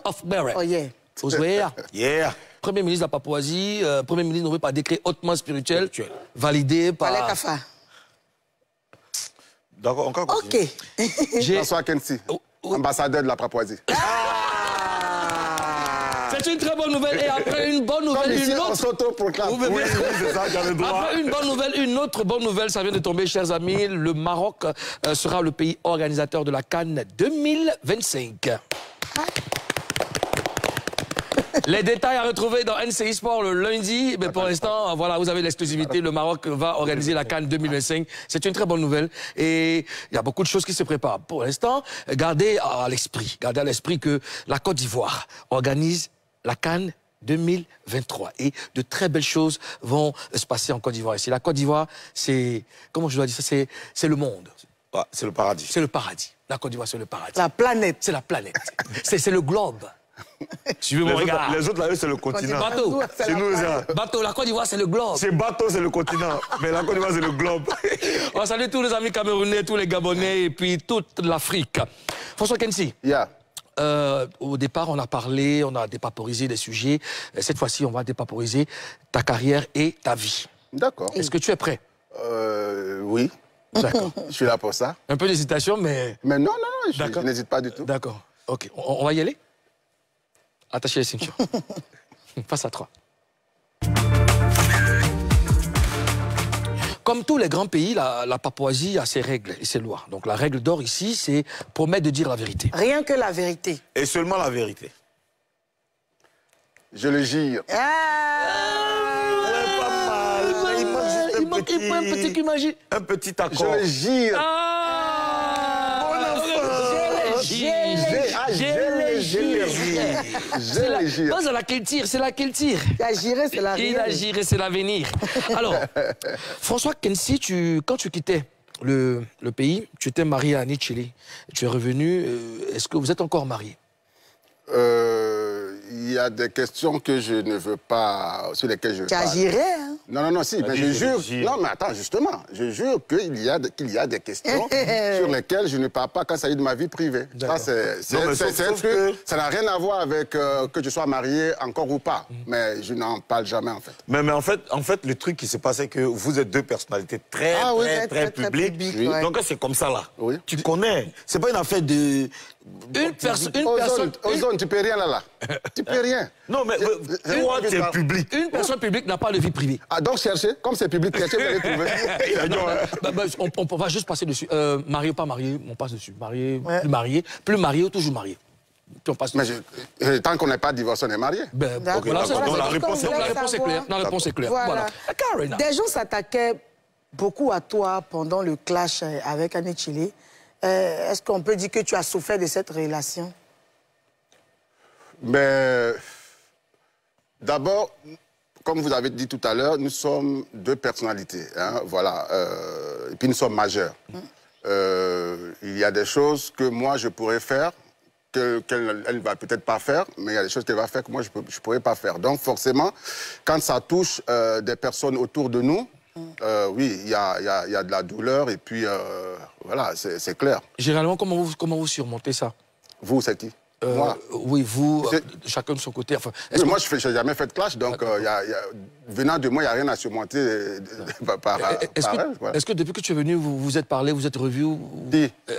Speaker 1: of Béré.
Speaker 2: Oh yeah.
Speaker 1: Oswea.
Speaker 3: Yeah.
Speaker 1: Premier ministre de la Papouasie, Premier ministre nommé par décret hautement spirituel, validé par...
Speaker 2: Palais Kafa.
Speaker 3: D'accord, encore
Speaker 2: continue.
Speaker 4: Ok. François Kensi, ambassadeur de la Papouasie.
Speaker 1: C'est une très bonne nouvelle. Et après une bonne nouvelle, une autre.
Speaker 3: Oui, c'est ça, j'avais le droit.
Speaker 1: Après une bonne nouvelle, une autre bonne nouvelle, ça vient de tomber, chers amis. Le Maroc sera le pays organisateur de la CAN 2025. Les détails à retrouver dans NCI Sport le lundi. Mais pour l'instant, voilà, vous avez l'exclusivité. Le Maroc va organiser la CAN 2025. C'est une très bonne nouvelle. Et il y a beaucoup de choses qui se préparent. Pour l'instant, gardez à l'esprit que la Côte d'Ivoire organise la CAN 2023. Et de très belles choses vont se passer en Côte d'Ivoire. Ici, la Côte d'Ivoire, c'est, comment je dois dire ça, c'est le monde.
Speaker 3: Ah, c'est le paradis.
Speaker 1: C'est le paradis. La Côte d'Ivoire, c'est le paradis.
Speaker 2: La planète.
Speaker 1: C'est la planète. C'est le globe. Tu veux mon regard?
Speaker 3: Les autres, là, c'est le continent.
Speaker 1: Bateau.
Speaker 3: C'est nous, ça.
Speaker 1: Bateau, la Côte d'Ivoire, c'est le globe.
Speaker 3: C'est bateau, c'est le continent. Mais la Côte d'Ivoire, c'est le globe.
Speaker 1: On salue tous les amis camerounais, tous les Gabonais et puis toute l'Afrique. François Kensi.
Speaker 4: Yeah.
Speaker 1: Au départ, on a parlé, on a dépaporisé des sujets. Cette fois-ci, on va dépaporiser ta carrière et ta vie.
Speaker 4: D'accord.
Speaker 1: Est-ce que tu es prêt?
Speaker 4: Oui.
Speaker 1: D'accord.
Speaker 4: Je suis là pour ça.
Speaker 1: Un peu d'hésitation, mais...
Speaker 4: Mais non, je n'hésite pas du tout.
Speaker 1: D'accord. OK. On va y aller? Attachez les ceintures. Face à 3. Comme tous les grands pays, la Papouasie a ses règles et ses lois. Donc la règle d'or ici, c'est promettre de dire la vérité.
Speaker 2: Rien que la vérité.
Speaker 3: Et seulement la vérité.
Speaker 4: Je le gire.
Speaker 1: Il manque un petit qui magie.
Speaker 3: Un petit accord.
Speaker 4: Je le gire.
Speaker 1: Non, c'est là qu'il tire, c'est là qu'il tire.
Speaker 2: Il a giré, c'est la
Speaker 1: Il a giré, c'est l'avenir. Alors, François Kensi, quand tu quittais le pays, tu étais marié à Annie Tchéli. Tu es revenu, est-ce que vous êtes encore marié?
Speaker 4: Il y a des questions que je ne veux pas, sur lesquelles je...
Speaker 2: Tu as giré, hein?
Speaker 4: Non, si, mais je jure... Non, mais attends, justement, je jure qu'il y a des questions sur lesquelles je ne parle pas quand il s'agit de ma vie privée. Ça, ça n'a rien à voir avec que je sois marié encore ou pas, mais je n'en parle jamais, en fait.
Speaker 3: Mais en fait, le truc qui se passe, c'est que vous êtes deux personnalités très publiques. Oui. Donc c'est comme ça, là.
Speaker 4: Oui.
Speaker 3: Tu connais. C'est pas une affaire de...
Speaker 1: Une personne...
Speaker 4: Ozone, tu peux rien, là. Tu peux rien.
Speaker 3: Non, mais toi, tu es public.
Speaker 1: Une personne publique n'a pas de vie privée.
Speaker 4: Ah, donc cherchez, comme c'est public, cherchez, vous allez trouver.
Speaker 1: On va juste passer dessus. Marié ou pas marié, on passe dessus. Marié, plus marié ou toujours marié. Puis on passe dessus.
Speaker 4: Mais tant qu'on n'est pas divorcé, on est marié.
Speaker 1: La réponse est claire. La réponse est claire. Voilà.
Speaker 2: Des gens s'attaquaient beaucoup à toi pendant le clash avec Annie Tchéli. Est-ce qu'on peut dire que tu as souffert de cette relation?
Speaker 4: Mais d'abord, comme vous avez dit tout à l'heure, nous sommes deux personnalités, hein, voilà, et puis nous sommes majeurs. Il y a des choses que moi je pourrais faire, qu'elle ne va peut-être pas faire, mais il y a des choses qu'elle va faire que moi je ne pourrais pas faire. Donc forcément, quand ça touche des personnes autour de nous, oui, il y a de la douleur et puis voilà, c'est clair.
Speaker 1: Généralement, comment vous surmontez ça?
Speaker 4: Vous, c'est qui? Moi.
Speaker 1: Oui, vous, chacun de son côté. Enfin,
Speaker 4: oui, moi, je n'ai jamais fait de clash, donc venant de moi, il n'y a rien à surmonter par elle.
Speaker 1: Est-ce que depuis que tu es venu, vous vous êtes parlé, vous êtes revu?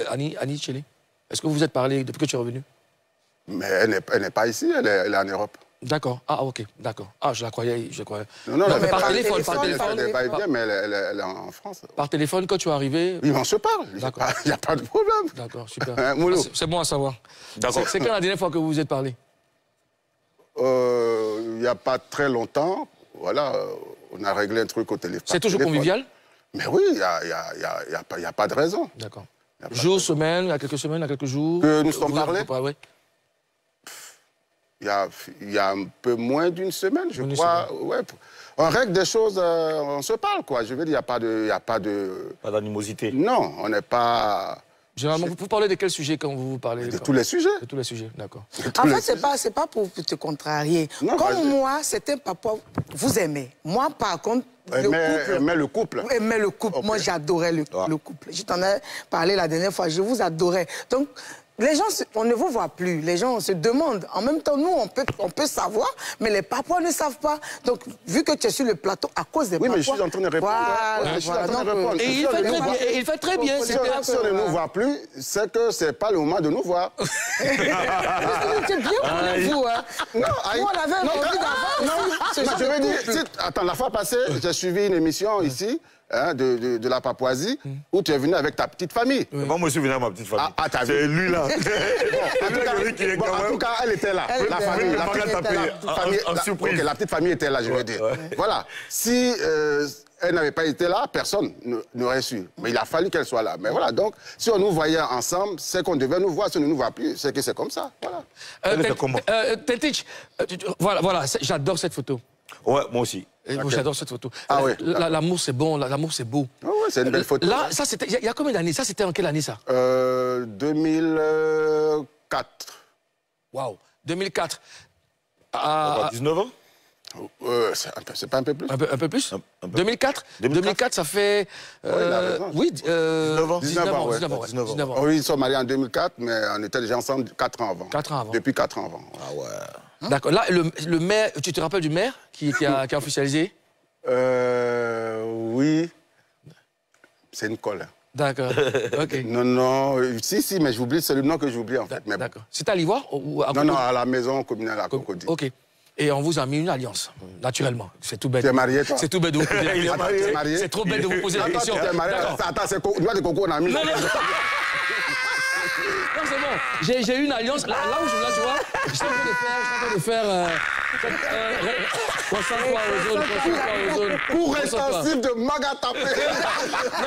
Speaker 1: Annie Tchéli? Est-ce que vous êtes parlé depuis que tu es revenu?
Speaker 4: Mais elle n'est pas ici, elle est en Europe.
Speaker 1: D'accord. Ah, ok, d'accord. Ah, je la croyais.
Speaker 4: Non,
Speaker 1: mais par téléphone.
Speaker 4: Mais elle est en France.
Speaker 1: Par téléphone, quand tu es arrivé?
Speaker 4: Oui, on se parle.
Speaker 1: D'accord.
Speaker 4: Il n'y a pas de problème.
Speaker 1: D'accord, super. C'est bon à savoir.
Speaker 3: D'accord.
Speaker 1: C'est quand la dernière fois que vous vous êtes parlé?
Speaker 4: Il n'y a pas très longtemps. Voilà, on a réglé un truc au téléphone.
Speaker 1: C'est toujours convivial?
Speaker 4: Mais oui, il n'y a pas de raison.
Speaker 1: D'accord. Jour, semaine, il y a quelques semaines, il y a quelques jours?
Speaker 4: Que nous sommes parlé?
Speaker 1: Oui.
Speaker 4: Il y a un peu moins d'une semaine, je crois. Ouais. On règle des choses, on se parle, quoi. Je veux dire, il n'y a pas de...
Speaker 3: Pas d'animosité.
Speaker 4: Non, on n'est pas...
Speaker 1: Généralement, vous parlez de quel sujet quand vous parlez?
Speaker 4: De tous les sujets.
Speaker 1: De tous les sujets, d'accord.
Speaker 2: En fait, c'est pas pour te contrarier. Non, comme moi, c'était papa, vous aimez. Moi, par contre,
Speaker 4: le couple.
Speaker 2: Aimez le couple. Okay. Moi, j'adorais le couple. Je t'en ai parlé la dernière fois, je vous adorais. Donc, les gens, on ne vous voit plus. Les gens se demandent. En même temps, nous, on peut savoir, mais les Papouas ne savent pas. Donc, vu que tu es sur le plateau, à cause des Papouas...
Speaker 4: Oui, mais je suis en train de répondre.
Speaker 1: Et il fait très bien.
Speaker 4: Si on ne nous voit plus, c'est que ce n'est pas le moment de nous voir.
Speaker 2: C'est bien pour vous, hein.
Speaker 4: Non,
Speaker 2: on avait envie d'avoir...
Speaker 4: Je veux dire, attends, la fois passée, j'ai suivi une émission ici, hein, de la Papouasie, où tu es venu avec ta petite famille.
Speaker 3: Oui. Moi, je suis venu avec ma petite famille. C'est lui, là.
Speaker 4: En tout cas, elle était là. La famille,
Speaker 3: en surprise.
Speaker 4: La petite famille était là, je veux dire. Voilà. Si elle n'avait pas été là, personne n'aurait su. Mais il a fallu qu'elle soit là. Mais voilà, donc, si on nous voyait ensemble, c'est qu'on devait nous voir. Si on ne nous voit plus, c'est que c'est comme ça. Voilà.
Speaker 1: Tetich, voilà, j'adore cette photo.
Speaker 3: Ouais, moi aussi.
Speaker 1: J'adore cette photo.
Speaker 4: Ah oui.
Speaker 1: L'amour, c'est bon, l'amour, c'est beau.
Speaker 4: Ah ouais, c'est une belle photo.
Speaker 1: Là, ça, c'était... Il y a combien d'années? Ça, c'était en quelle année, ça?
Speaker 4: 2004.
Speaker 1: Waouh, 2004.
Speaker 3: 19 ans?
Speaker 4: C'est pas un peu plus?
Speaker 1: Un peu plus? 2004 2004, ça fait... oui,
Speaker 3: 19 ans.
Speaker 1: 19 ans.
Speaker 4: Oui, ils sont mariés en 2004, mais on était déjà ensemble 4 ans avant.
Speaker 1: 4 ans avant.
Speaker 4: Depuis 4 ans avant.
Speaker 3: Ah ouais.
Speaker 1: D'accord. Là, le maire, tu te rappelles du maire qui a officialisé?
Speaker 4: Oui. C'est une colle.
Speaker 1: D'accord. Ok.
Speaker 4: Non, si, mais j'oublie, c'est le nom que j'oublie en fait.
Speaker 1: D'accord. C'était à l'Ivoire ou à
Speaker 4: Non, à la maison communale à Cocody.
Speaker 1: Ok. Et on vous a mis une alliance, naturellement. C'est tout bête.
Speaker 4: Tu es marié, toi?
Speaker 1: C'est tout bête de vous poser la question.
Speaker 4: Tu es marié?
Speaker 1: C'est trop bête de vous poser la question.
Speaker 4: Tu es marié? Attends, c'est quoi de coco on a mis?
Speaker 1: Non, c'est bon. J'ai eu une alliance. Là où je tu vois, je suis en train de faire... Concentre-toi aux zones.
Speaker 4: Cours intensif de Magatapé.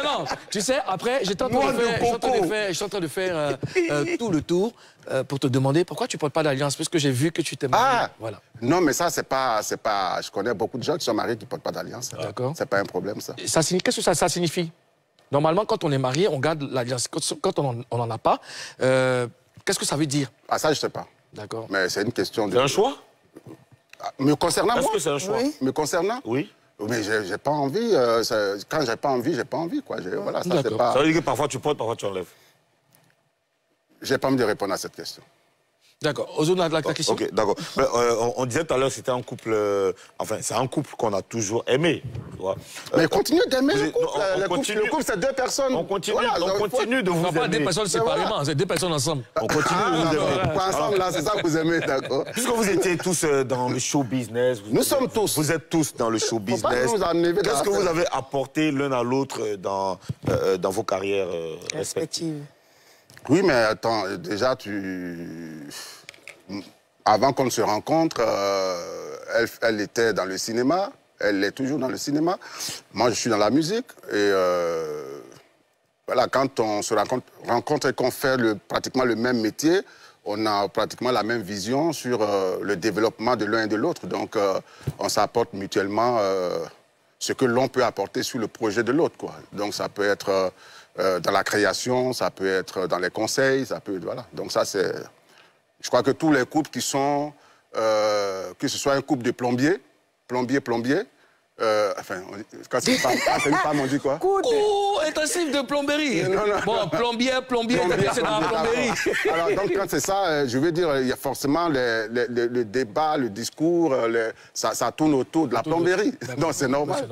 Speaker 1: Non, tu sais, après, j'étais en train de faire tout le tour pour te demander pourquoi tu ne portes pas d'alliance, parce que j'ai vu que tu t'es marié.
Speaker 4: Ah, voilà. Non, mais ça, c'est pas... Je connais beaucoup de gens qui sont mariés qui ne portent pas d'alliance.
Speaker 1: D'accord.
Speaker 4: C'est pas un problème, ça.
Speaker 1: Qu'est-ce que ça signifie? Normalement, quand on est marié, on garde l'alliance. Quand on n'en a pas, qu'est-ce que ça veut dire?
Speaker 4: Ah, ça, je ne sais pas.
Speaker 1: D'accord.
Speaker 4: Mais c'est une question de...
Speaker 3: C'est un choix?
Speaker 4: Me concernant,
Speaker 3: est-ce que c'est un choix?
Speaker 4: Oui. Me concernant?
Speaker 3: Oui.
Speaker 4: Mais j'ai pas envie. Quand j'ai pas envie, quoi. Voilà, ça, c'est pas...
Speaker 3: Ça veut dire que parfois tu portes, parfois tu enlèves.
Speaker 4: J'ai pas envie de répondre à cette question.
Speaker 1: D'accord. Ozone a de la question.
Speaker 3: Ok, d'accord. On disait tout à l'heure que c'était un couple... enfin, c'est un couple qu'on a toujours aimé. Tu vois.
Speaker 4: Mais continue d'aimer le couple. Le couple, c'est 2 personnes.
Speaker 3: On continue, on continue de vous aimer.
Speaker 1: Pas 2 personnes séparément, c'est 2 personnes ensemble.
Speaker 3: On continue de vous aimer.
Speaker 4: Ensemble, là, c'est ça que vous aimez, d'accord.
Speaker 3: Puisque vous étiez tous dans le show business.
Speaker 4: Nous sommes tous.
Speaker 3: Vous êtes tous dans le show business. Qu'est-ce que vous avez apporté l'un à l'autre dans vos carrières respectives?
Speaker 4: Oui, mais attends, déjà, avant qu'on ne se rencontre, elle était dans le cinéma, elle est toujours dans le cinéma. Moi, je suis dans la musique. Et voilà, quand on se rencontre et qu'on fait pratiquement le même métier, on a pratiquement la même vision sur le développement de l'un et de l'autre. Donc, on s'apporte mutuellement ce que l'on peut apporter sur le projet de l'autre, quoi. Donc, ça peut être... dans la création, ça peut être dans les conseils, ça peut... Voilà. Donc ça, c'est... Je crois que tous les couples qui sont... que ce soit un couple de plombiers, enfin, quand c'est une femme, on dit quoi?
Speaker 1: Cours intensif de plomberie. Bon, plombier, c'est dans la plomberie.
Speaker 4: Alors, donc, quand c'est ça, je veux dire, il y a forcément le débat, le discours, ça tourne autour de la plomberie. Donc, c'est normal.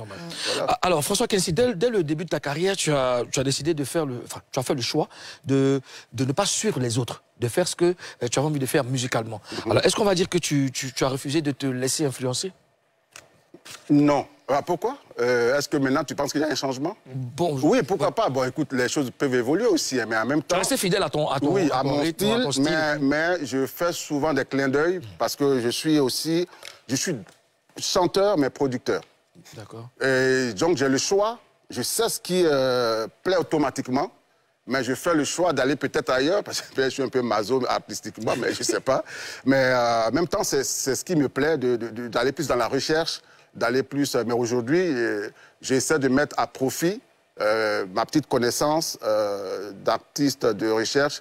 Speaker 1: Voilà. Alors, François Kensi, dès le début de ta carrière, tu as décidé de faire tu as fait le choix de ne pas suivre les autres, de faire ce que tu avais envie de faire musicalement. Alors, est-ce qu'on va dire que tu as refusé de te laisser influencer?
Speaker 4: Non. Pourquoi? Est-ce que maintenant tu penses qu'il y a un changement?
Speaker 1: Bon,
Speaker 4: oui, pourquoi pas? Bon, écoute, les choses peuvent évoluer aussi, mais en même temps...
Speaker 1: Tu restes fidèle à ton
Speaker 4: oui, à mon style, mais je fais souvent des clins d'œil parce que je suis chanteur, mais producteur.
Speaker 1: D'accord.
Speaker 4: Et donc j'ai le choix, je sais ce qui plaît automatiquement, mais je fais le choix d'aller peut-être ailleurs, parce que je suis un peu maso artistiquement, mais je ne sais pas. Mais en même temps, c'est ce qui me plaît, d'aller plus dans la recherche, d'aller plus... Mais aujourd'hui, j'essaie de mettre à profit ma petite connaissance d'artiste de recherche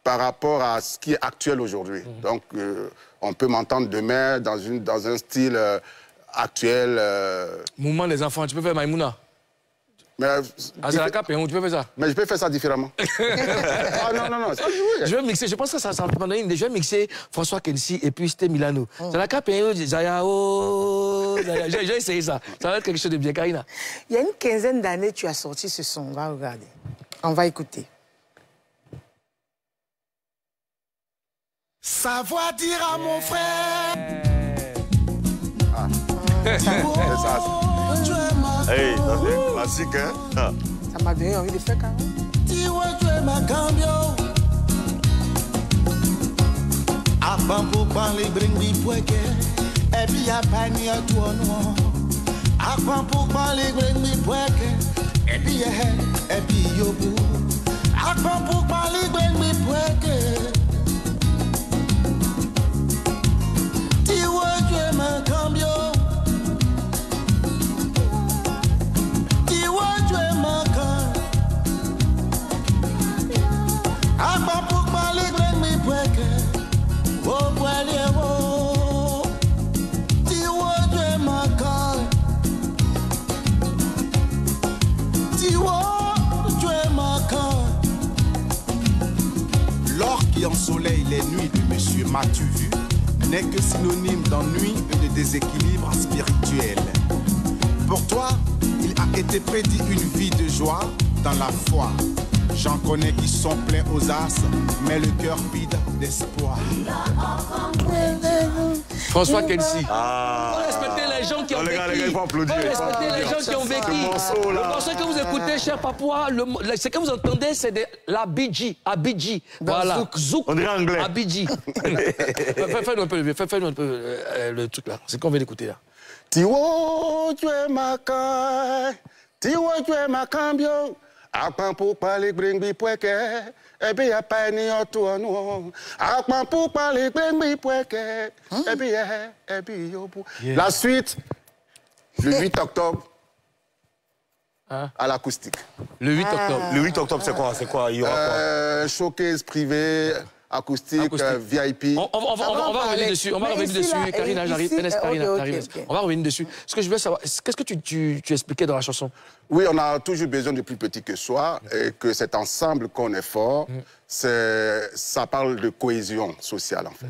Speaker 4: par rapport à ce qui est actuel aujourd'hui. Donc, on peut m'entendre demain dans un style actuel.
Speaker 1: Mouvement des enfants, tu peux faire Maïmouna? C'est la cape, tu peux faire ça?
Speaker 4: Mais je peux faire ça différemment. Ah non, ça joue.
Speaker 1: Je vais mixer, je pense que ça va donner une idée. Je vais mixer François Kensi et puis Sté Milano. C'est la cape, j'ai essayé ça. Ça va être quelque chose de bien, Karina.
Speaker 2: Il y a une quinzaine d'années, tu as sorti ce son. On va regarder. On va écouter.
Speaker 5: Savoir dire à mon frère.
Speaker 3: C'est ça. Hey, ça c'est classique, hein?
Speaker 2: Ça m'a donné envie de faire quand même.
Speaker 5: Avant pour parler, bring me poiquet. Et puis, il y a pas ni à toi, non. Akwa pourquoi les grenouilles poèques, et puis yo bou. Akwa pourquoi les grenouilles poèques. Ti wajwe man cambio. Ti wajwe man cambio. Akwa pourquoi les grenouilles poèques. Oh, boile, oh. Ti wajwe man cambio.
Speaker 13: L'or qui ensoleille les nuits de Monsieur M'as-tu vu n'est que synonyme d'ennui et de déséquilibre spirituel. Pour toi, il a été prédit une vie de joie dans la foi. J'en connais qui sont pleins aux as, mais le cœur vide d'espoir.
Speaker 1: François Kelsey. Faut respecter les gens qui ont vécu.
Speaker 3: Il faut applaudir.
Speaker 1: Faut respecter les gens qui ont vécu. Le morceau que vous écoutez, cher Papouas, ce que vous entendez, c'est de l'Abidji. Abidji. Voilà. Zouk.
Speaker 3: On dirait anglais.
Speaker 1: Abidji. Fais-nous un peu le truc là. C'est qu'on vient d'écouter là.
Speaker 4: Tiwo jwe makai, tiwo jwe makambio. Akpan pou pali bringbi pweke, ebi ya pani otu onu. Akpan pou pali bringbi pweke, ebi yobu. La suite, le 8 octobre, à l'acoustique.
Speaker 1: Le 8 octobre.
Speaker 3: Le 8 octobre, c'est quoi? Il y aura quoi?
Speaker 4: Showcase privé, acoustique. VIP.
Speaker 1: On va revenir dessus. On va revenir dessus. Karina, j'arrive. On va revenir dessus. Ce que je veux savoir, qu'est-ce que tu expliquais dans la chanson?
Speaker 4: Oui, on a toujours besoin de plus petit que soi et que cet ensemble qu'on est fort, ça parle de cohésion sociale en fait.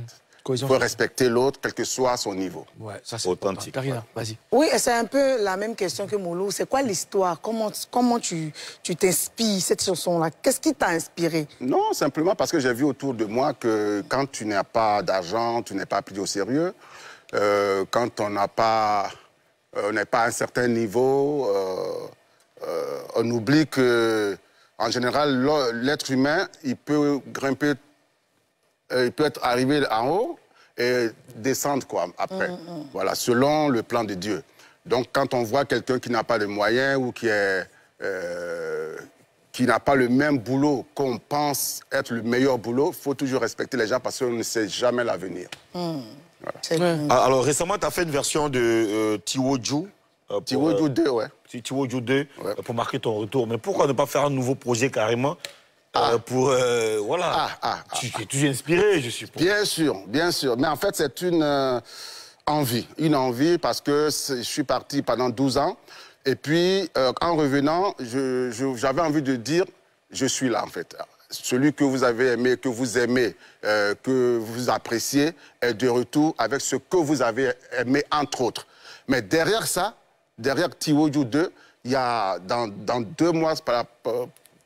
Speaker 4: Il faut respecter l'autre, quel que soit son niveau.
Speaker 1: Ouais, ça c'est
Speaker 3: authentique.
Speaker 1: Karina, vas-y.
Speaker 2: Oui, c'est un peu la même question que Moulou. C'est quoi l'histoire? Comment tu t'inspires cette chanson-là? Qu'est-ce qui t'a inspiré?
Speaker 4: Non, simplement parce que j'ai vu autour de moi que quand tu n'as pas d'argent, tu n'es pas pris au sérieux. Quand on n'est pas à un certain niveau, on oublie que, en général, l'être humain, il peut grimper, il peut être arrivé en haut et descendre quoi, après. Voilà, selon le plan de Dieu. Donc, quand on voit quelqu'un qui n'a pas de moyens ou qui n'a pas le même boulot qu'on pense être le meilleur boulot, il faut toujours respecter les gens parce qu'on ne sait jamais l'avenir.
Speaker 3: Voilà. Alors, récemment, tu as fait une version de Tiwoju.
Speaker 4: Tiwoju 2, ouais.
Speaker 3: Tiwoju 2, pour marquer ton retour. Mais pourquoi ne pas faire un nouveau projet carrément pour, voilà. Tu es toujours inspiré, je suppose.
Speaker 4: Bien sûr, bien sûr. Mais en fait, c'est une envie parce que je suis parti pendant 12 ans. Et puis, en revenant, j'avais envie de dire, je suis là, en fait. Celui que vous avez aimé, que vous aimez, que vous appréciez, est de retour avec ce que vous avez aimé, entre autres. Mais derrière ça, derrière Tiwoju 2, il y a, dans 2 mois,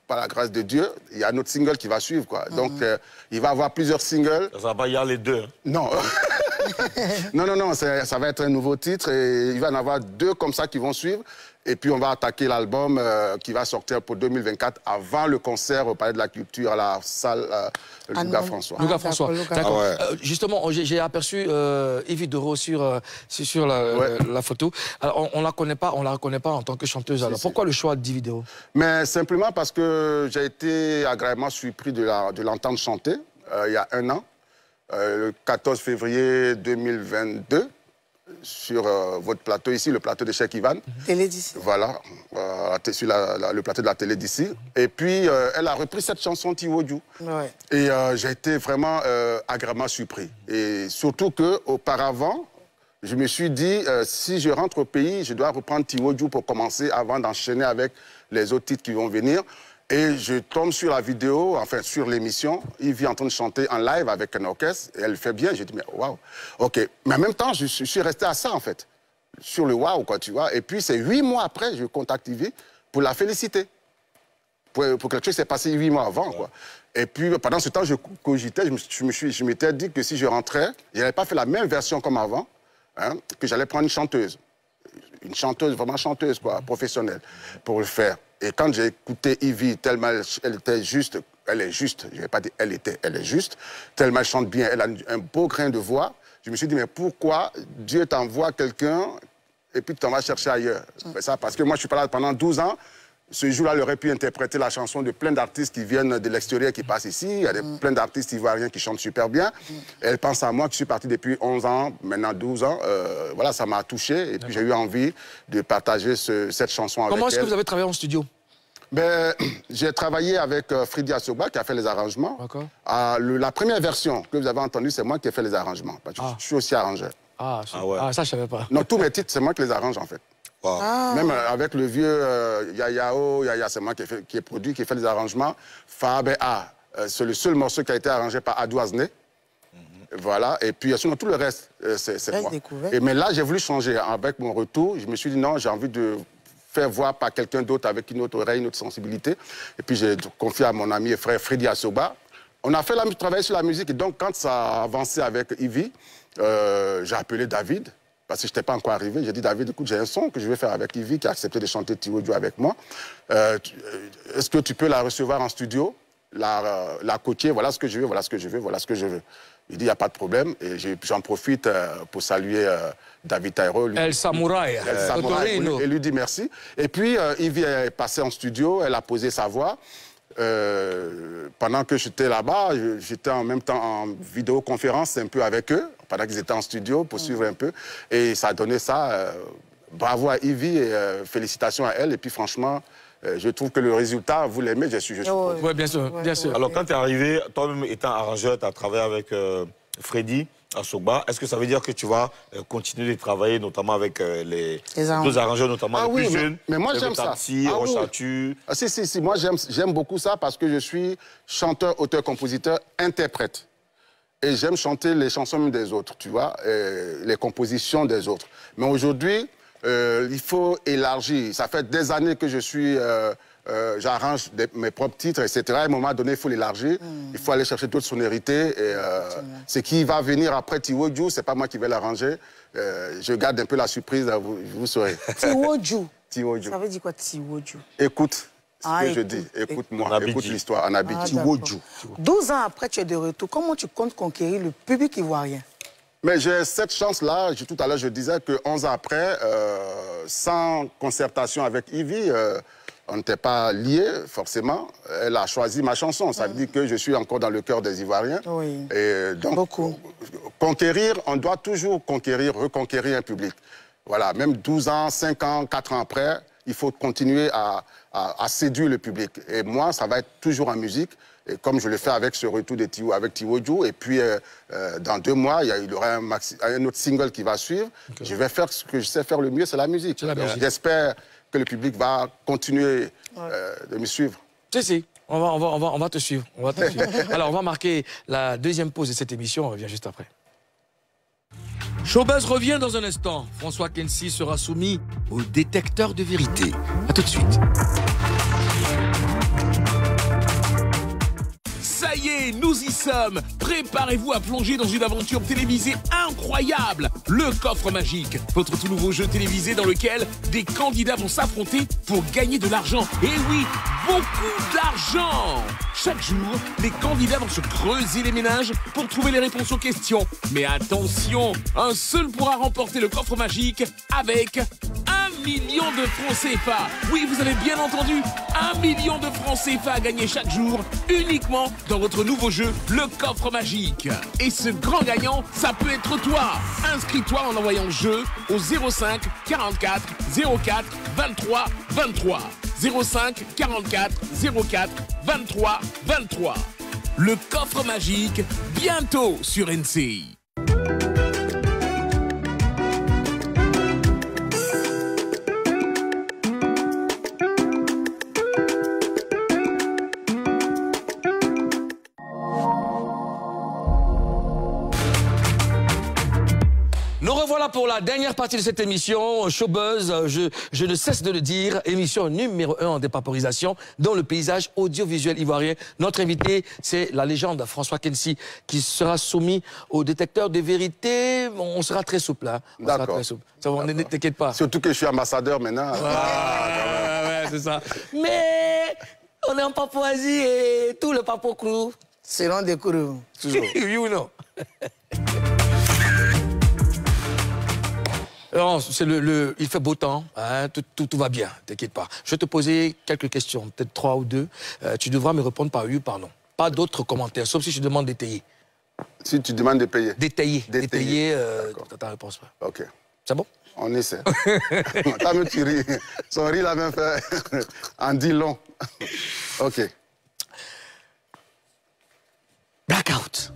Speaker 4: par la grâce de Dieu, il y a un autre single qui va suivre, quoi. Donc, il va y avoir plusieurs singles.
Speaker 3: Ça va pas y aller les deux.
Speaker 4: Non. non, ça va être un nouveau titre et il va y en avoir 2 comme ça qui vont suivre. Et puis, on va attaquer l'album qui va sortir pour 2024 avant le concert au Palais de la Culture à la salle Louga François.
Speaker 1: Louga François. D'accord. Justement, j'ai aperçu Yves Doro sur la photo. Alors, on la reconnaît pas en tant que chanteuse. Alors, pourquoi le choix d'Yves Doro?
Speaker 4: Mais simplement parce que j'ai été agréablement surpris de l'entendre chanter il y a 1 an, le 14 février 2022. Sur votre plateau ici, le plateau de Cheikh Ivan.
Speaker 2: Télé d'ici.
Speaker 4: Voilà, sur le plateau de la télé d'ici. Et puis, elle a repris cette chanson Tiwoju.
Speaker 2: Ouais.
Speaker 4: Et j'ai été vraiment agréablement surpris. Et surtout qu'auparavant, je me suis dit, si je rentre au pays, je dois reprendre Tiwoju pour commencer avant d'enchaîner avec les autres titres qui vont venir. Et je tombe sur la vidéo, enfin sur l'émission, Yves est en train de chanter en live avec un orchestre, et elle fait bien, j'ai dit, mais waouh, ok. Mais en même temps, je suis resté à ça, en fait, sur le waouh, quoi, tu vois. Et puis, c'est 8 mois après, je contacte Yves pour la féliciter. Pour quelque chose qui s'est passé 8 mois avant, quoi. Et puis, pendant ce temps, je cogitais, je m'étais dit que si je rentrais, je n'avais pas fait la même version comme avant, hein, que j'allais prendre une chanteuse, vraiment chanteuse, quoi, professionnelle, pour le faire. Et quand j'ai écouté Yves, tellement elle était juste, elle est juste, je n'ai pas dit elle est juste, tellement elle chante bien, elle a un beau grain de voix, je me suis dit, mais pourquoi Dieu t'envoie quelqu'un et puis tu t'en vas chercher ailleurs. Ça, parce que moi, je suis pas là pendant 12 ans. Ce jour-là, il aurait pu interpréter la chanson de plein d'artistes qui viennent de l'extérieur, qui passent ici. Il y a plein d'artistes ivoiriens qui chantent super bien. Et elle pense à moi, qui suis parti depuis 11 ans, maintenant 12 ans. Voilà, ça m'a touché. Et puis j'ai eu envie de partager cette chanson avec elle.
Speaker 1: Comment est-ce que vous avez travaillé en studio?
Speaker 4: Ben, j'ai travaillé avec Freddy Asogba qui a fait les arrangements. La première version que vous avez entendue, c'est moi qui ai fait les arrangements. Parce que je suis aussi arrangeur.
Speaker 1: Ah, ouais. Ça, je ne savais pas.
Speaker 4: Non, tous mes titres, c'est moi qui les arrange, en fait. Wow. Même avec le vieux Yaya, c'est moi qui ai produit, qui fait les arrangements. Fabe A, c'est le seul morceau qui a été arrangé par Adou Azné. Voilà, et puis sinon tout le reste, c'est moi. Mais là, j'ai voulu changer. Avec mon retour, je me suis dit non, j'ai envie de faire voir par quelqu'un d'autre avec une autre oreille, une autre sensibilité. Et puis j'ai confié à mon ami et frère Freddy Asogba. On a fait travailler sur la musique, et donc quand ça a avancé avec Ivy, j'ai appelé David. Parce que je n'étais pas encore arrivé. J'ai dit, David, écoute, j'ai un son que je vais faire avec Ivy, qui a accepté de chanter Tiwodio avec moi. Est-ce que tu peux la recevoir en studio, la coacher, voilà ce que je veux, voilà ce que je veux, voilà ce que je veux. Il dit, il n'y a pas de problème. Et j'en profite pour saluer David Tairo.
Speaker 1: El Samouraï.
Speaker 4: Et lui dit merci. Et puis, Ivy est passée en studio, elle a posé sa voix. Pendant que j'étais là-bas, j'étais en même temps en vidéoconférence un peu avec eux, pendant qu'ils étaient en studio pour suivre un peu. Et ça a donné ça. Bravo à Ivy et félicitations à elle. Et puis franchement, je trouve que le résultat, vous l'aimez, je suis.
Speaker 1: Oui, bien sûr, bien sûr.
Speaker 3: Alors quand tu es arrivé, toi-même étant arrangeur, tu as travaillé avec Freddy Asogba. Est-ce que ça veut dire que tu vas continuer de travailler notamment avec les deux arrangeurs, notamment les plus jeunes?
Speaker 4: Mais moi j'aime ça.
Speaker 3: Si,
Speaker 4: moi j'aime beaucoup ça parce que je suis chanteur, auteur, compositeur, interprète. Et j'aime chanter les chansons des autres, tu vois, les compositions des autres. Mais aujourd'hui, il faut élargir. Ça fait des années que je suis... j'arrange mes propres titres, etc. À un moment donné, il faut l'élargir. Il faut aller chercher d'autres sonorités. Et ce qui va venir après Tiwodio, c'est pas moi qui vais l'arranger. Je garde un peu la surprise, vous saurez.
Speaker 2: Tiwodio.
Speaker 4: Tiwodio.
Speaker 2: Ça veut dire quoi, Tiwodio?
Speaker 4: Écoute ce que je dis. Écoute-moi. Écoute l'histoire. En Abidjan. Tiwodio.
Speaker 2: 12 ans après, tu es de retour. Comment tu comptes conquérir le public ivoirien?
Speaker 4: Mais j'ai cette chance-là. Tout à l'heure, je disais que 11 ans après, sans concertation avec Ivy, on n'était pas liés, forcément. Elle a choisi ma chanson. Ça veut dire que je suis encore dans le cœur des Ivoiriens.
Speaker 2: Oui.
Speaker 4: Et donc, conquérir, on doit toujours conquérir, reconquérir un public. Voilà, même 12 ans, 5 ans, 4 ans après, il faut continuer à séduire le public. Et moi, ça va être toujours en musique. Et comme je le fais avec ce retour de avec Tiwodio, et puis dans 2 mois, il y aura un autre single qui va suivre. Je vais faire ce que je sais faire le mieux, c'est la musique. J'espère que le public va continuer de me suivre.
Speaker 1: Si, on va te suivre. Alors, on va marquer la deuxième pause de cette émission. On revient juste après. Showbuzz revient dans un instant. François Kensi sera soumis au détecteur de vérité. A tout de suite.
Speaker 12: Ça y est, nous y sommes. Préparez-vous à plonger dans une aventure télévisée incroyable. Le Coffre Magique, votre tout nouveau jeu télévisé dans lequel des candidats vont s'affronter pour gagner de l'argent. Et oui, beaucoup d'argent. Chaque jour, les candidats vont se creuser les méninges pour trouver les réponses aux questions. Mais attention, un seul pourra remporter le Coffre Magique avec 1 million de francs CFA. Oui, vous avez bien entendu, 1 million de francs CFA à gagner chaque jour, uniquement dans votre nouveau jeu, le Coffre Magique. Et ce grand gagnant, ça peut être toi. Inscris-toi en envoyant jeu au 05 44 04 23 23. 05 44 04 23 23. Le Coffre Magique, bientôt sur NCI.
Speaker 1: Nous revoilà pour la dernière partie de cette émission, Showbuzz, je ne cesse de le dire, émission numéro 1 en dépaporisation dans le paysage audiovisuel ivoirien. Notre invité, c'est la légende François Kensi, qui sera soumis au détecteur de vérité. On sera très souple, hein.
Speaker 4: D'accord.
Speaker 1: Ne t'inquiète pas.
Speaker 4: Surtout que je suis ambassadeur maintenant.
Speaker 1: Ouais, c'est ça. Mais on est en Papouasie et tout le Papo crew
Speaker 2: seront des crews.
Speaker 1: Toujours. You know. Non, il fait beau temps, hein, tout va bien, t'inquiète pas. Je vais te poser quelques questions, peut-être 3 ou 2. Tu devras me répondre par oui ou par non. Pas d'autres commentaires, sauf si je demande d'étayer.
Speaker 4: Si tu demandes de payer.
Speaker 1: D'étayer ta réponse.
Speaker 4: Ok.
Speaker 1: C'est bon?
Speaker 4: On essaie. T'as même tu ris. Son rire l'a même fait en dit long. Ok.
Speaker 1: Blackout.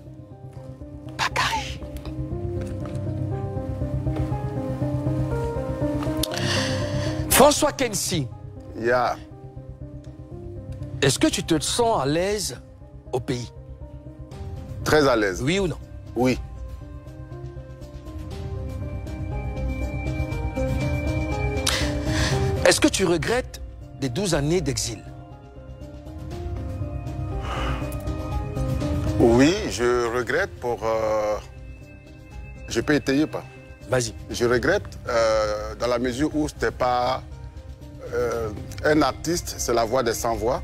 Speaker 1: Bakary. François Kensi.
Speaker 4: Yeah.
Speaker 1: Est-ce que tu te sens à l'aise au pays?
Speaker 4: Très à l'aise.
Speaker 1: Oui ou non?
Speaker 4: Oui.
Speaker 1: Est-ce que tu regrettes les 12 années d'exil?
Speaker 4: Oui, je regrette pour... Je peux étayer pas.
Speaker 1: Vas-y.
Speaker 4: Je regrette dans la mesure où c'était pas... un artiste, c'est la voix des sans-voix.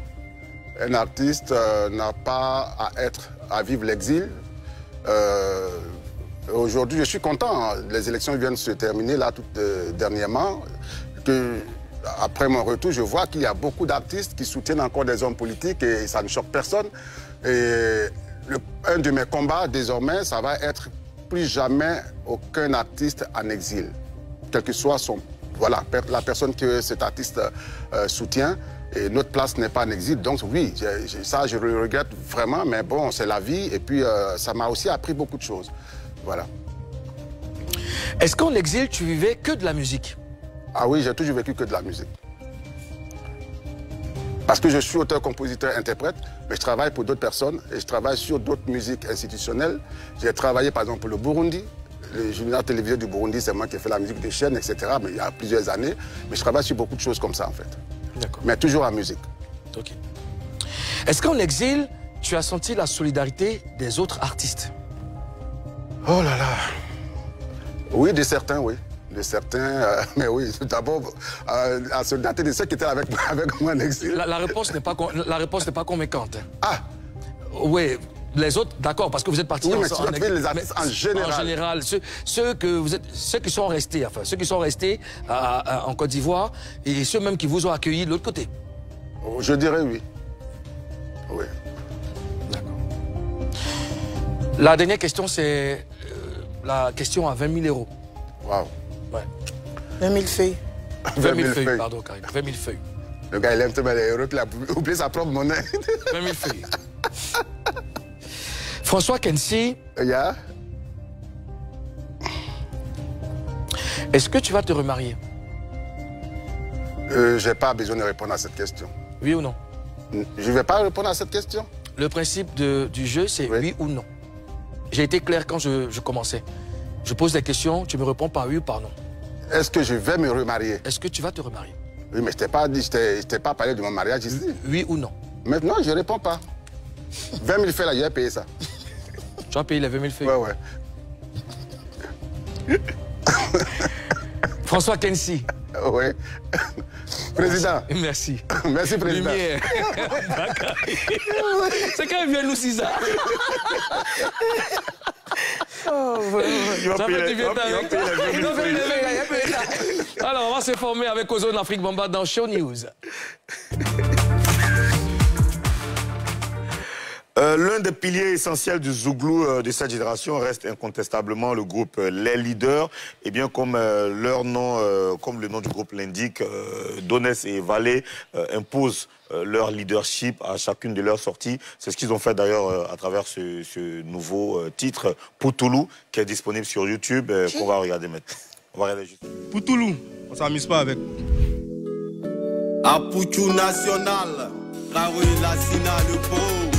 Speaker 4: Un artiste n'a pas à vivre l'exil. Aujourd'hui, je suis content. Hein. Les élections viennent de se terminer là dernièrement. Après mon retour, je vois qu'il y a beaucoup d'artistes qui soutiennent encore des hommes politiques et ça ne choque personne. Et un de mes combats désormais, ça va être plus jamais aucun artiste en exil. Quel que soit la personne que cet artiste soutient. Et notre place n'est pas en exil. Donc oui, ça je le regrette vraiment, mais bon, c'est la vie. Et puis ça m'a aussi appris beaucoup de choses. Voilà.
Speaker 1: Est-ce qu'en exil, tu vivais que de la musique?
Speaker 4: Ah oui, j'ai toujours vécu que de la musique. Parce que je suis auteur, compositeur, interprète, mais je travaille pour d'autres personnes et je travaille sur d'autres musiques institutionnelles. J'ai travaillé par exemple pour le Burundi. Le journal télévisé du Burundi, c'est moi qui ai fait la musique des chaînes, etc. Mais il y a plusieurs années. Mais je travaille sur beaucoup de choses comme ça en fait.
Speaker 1: D'accord.
Speaker 4: Mais toujours en musique.
Speaker 1: Ok. Est-ce qu'en exil, tu as senti la solidarité des autres artistes?
Speaker 4: Oh là là. Oui, de certains, oui. De certains, mais oui, d'abord, à se dater de ceux qui étaient avec moi en exil.
Speaker 1: La réponse n'est pas convaincante.
Speaker 4: Ah.
Speaker 1: Oui, les autres, d'accord, parce que vous êtes partis
Speaker 4: oui, mais tu les artistes en général.
Speaker 1: En général, ceux qui sont restés, enfin, ceux qui sont restés en Côte d'Ivoire et ceux même qui vous ont accueillis de l'autre côté.
Speaker 4: Je dirais oui. Oui.
Speaker 1: D'accord. La dernière question, c'est la question à 20 000 euros.
Speaker 4: Waouh.
Speaker 1: Ouais.
Speaker 2: 20 000 feuilles.
Speaker 1: 20 000 feuilles, pardon, Karim. 20 000 feuilles.
Speaker 4: Le gars, il aime tellement les euros qu'il a oublié sa propre monnaie.
Speaker 1: 20 000 feuilles. François Kensi.
Speaker 4: Yeah.
Speaker 1: Est-ce que tu vas te remarier?
Speaker 4: Je n'ai pas besoin de répondre à cette question.
Speaker 1: Oui ou non?
Speaker 4: Je ne vais pas répondre à cette question.
Speaker 1: Le principe du jeu, c'est oui ou non. J'ai été clair quand je commençais. Je pose des questions, tu me réponds par oui ou par non.
Speaker 4: Est-ce que je vais me remarier?
Speaker 1: Est-ce que tu vas te remarier?
Speaker 4: Oui, mais je t'ai pas parlé de mon mariage ici.
Speaker 1: Oui ou non?
Speaker 4: Maintenant, je ne réponds pas. 20 000 feuilles, là, je vais payer ça.
Speaker 1: Tu vas payer les 20 000 feuilles?
Speaker 4: Ouais, ouais.
Speaker 1: François Kensi.
Speaker 4: Oui. Président.
Speaker 1: Merci.
Speaker 4: Merci, président.
Speaker 1: Lumière. C'est quand même bien nous, Cisa. Oh,
Speaker 6: il va payer les
Speaker 1: Alors, on va se former avec Ozone Afrique Bamba dans Show News.
Speaker 3: L'un des piliers essentiels du Zouglou de cette génération reste incontestablement le groupe Les Leaders. Et bien comme leur nom, comme le nom du groupe l'indique, Donès et Valé imposent leur leadership à chacune de leurs sorties. C'est ce qu'ils ont fait d'ailleurs à travers ce nouveau titre, Poutoulou, qui est disponible sur YouTube, qu'on va regarder maintenant. On va regarder juste.
Speaker 14: Poutoulou, on s'amuse pas avec.
Speaker 5: À Poutou National, Raoui Lassina le pauvre.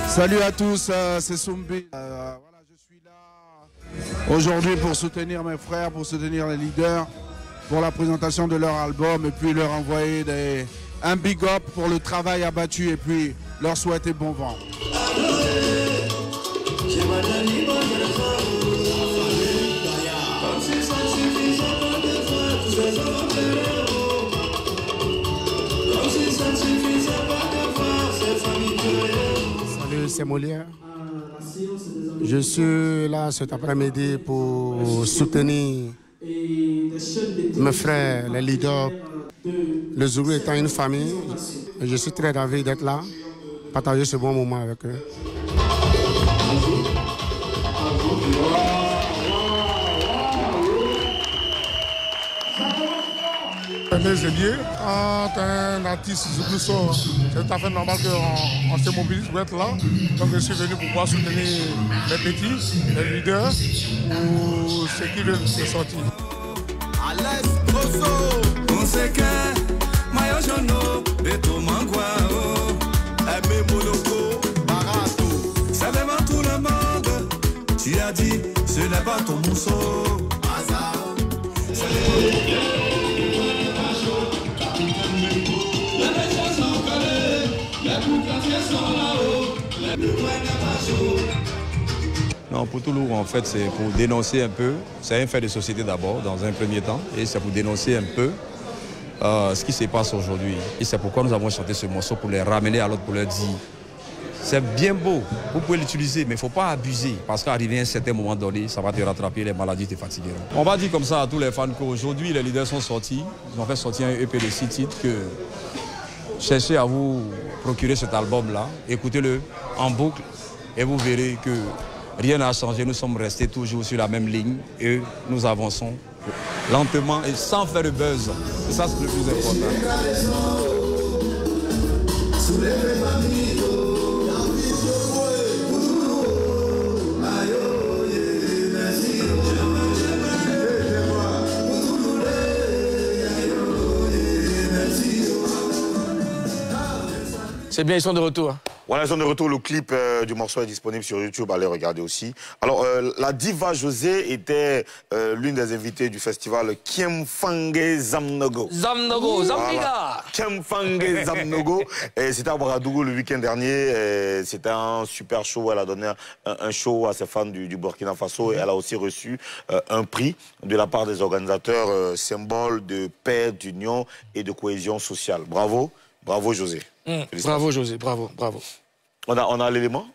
Speaker 13: Salut à tous, c'est Soumbi. Voilà, je suis là aujourd'hui pour soutenir mes frères, pour soutenir les leaders, pour la présentation de leur album et puis leur envoyer un big up pour le travail abattu et puis leur souhaiter bon vent.
Speaker 15: Salut, c'est Molière. Je suis là cet après-midi pour soutenir mes frères, les leaders. Le Zoulou étant une famille, je suis très ravi d'être là, partager ce bon moment avec eux.
Speaker 9: Les ailiers, quand un artiste Zoulou sort, c'est tout à fait normal qu'on se mobilise pour être là. Donc je suis venu pour pouvoir soutenir les petits, les leaders, ou ceux qui veulent se sortir.
Speaker 5: Ça devant tout le monde, tu as dit, ce n'est pas ton mousseau.
Speaker 16: Non, pour Toulouse, en fait, c'est pour dénoncer un peu. C'est un fait de société d'abord, dans un premier temps, et c'est pour dénoncer un peu ce qui se passe aujourd'hui. Et c'est pourquoi nous avons chanté ce morceau, pour les ramener à l'autre, pour leur dire c'est bien beau, vous pouvez l'utiliser, mais il ne faut pas abuser, parce qu'arrivé à un certain moment donné, ça va te rattraper, les maladies te fatigueront. On va dire comme ça à tous les fans qu'aujourd'hui, les leaders sont sortis. Ils ont fait sortir un EP de 6 titres que cherchez à vous procurer cet album-là, écoutez-le en boucle, et vous verrez que rien n'a changé, nous sommes restés toujours sur la même ligne et nous avançons lentement et sans faire de buzz. C'est ça le plus important.
Speaker 1: C'est bien, ils sont de retour. Hein.
Speaker 3: Voilà, ils sont de retour. Le clip du morceau est disponible sur YouTube. Allez regarder aussi. Alors, la diva José était l'une des invitées du festival Kiemfange Zamnogo.
Speaker 1: Zamnogo, Zamniga.
Speaker 3: Kiemfange Zamnogo. C'était à Ouagadougou le week-end dernier. C'était un super show. Elle a donné un show à ses fans du Burkina Faso. Et elle a aussi reçu un prix de la part des organisateurs, symbole de paix, d'union et de cohésion sociale. Bravo. Bravo José.
Speaker 1: Bravo José, bravo, bravo.
Speaker 3: On a l'élément,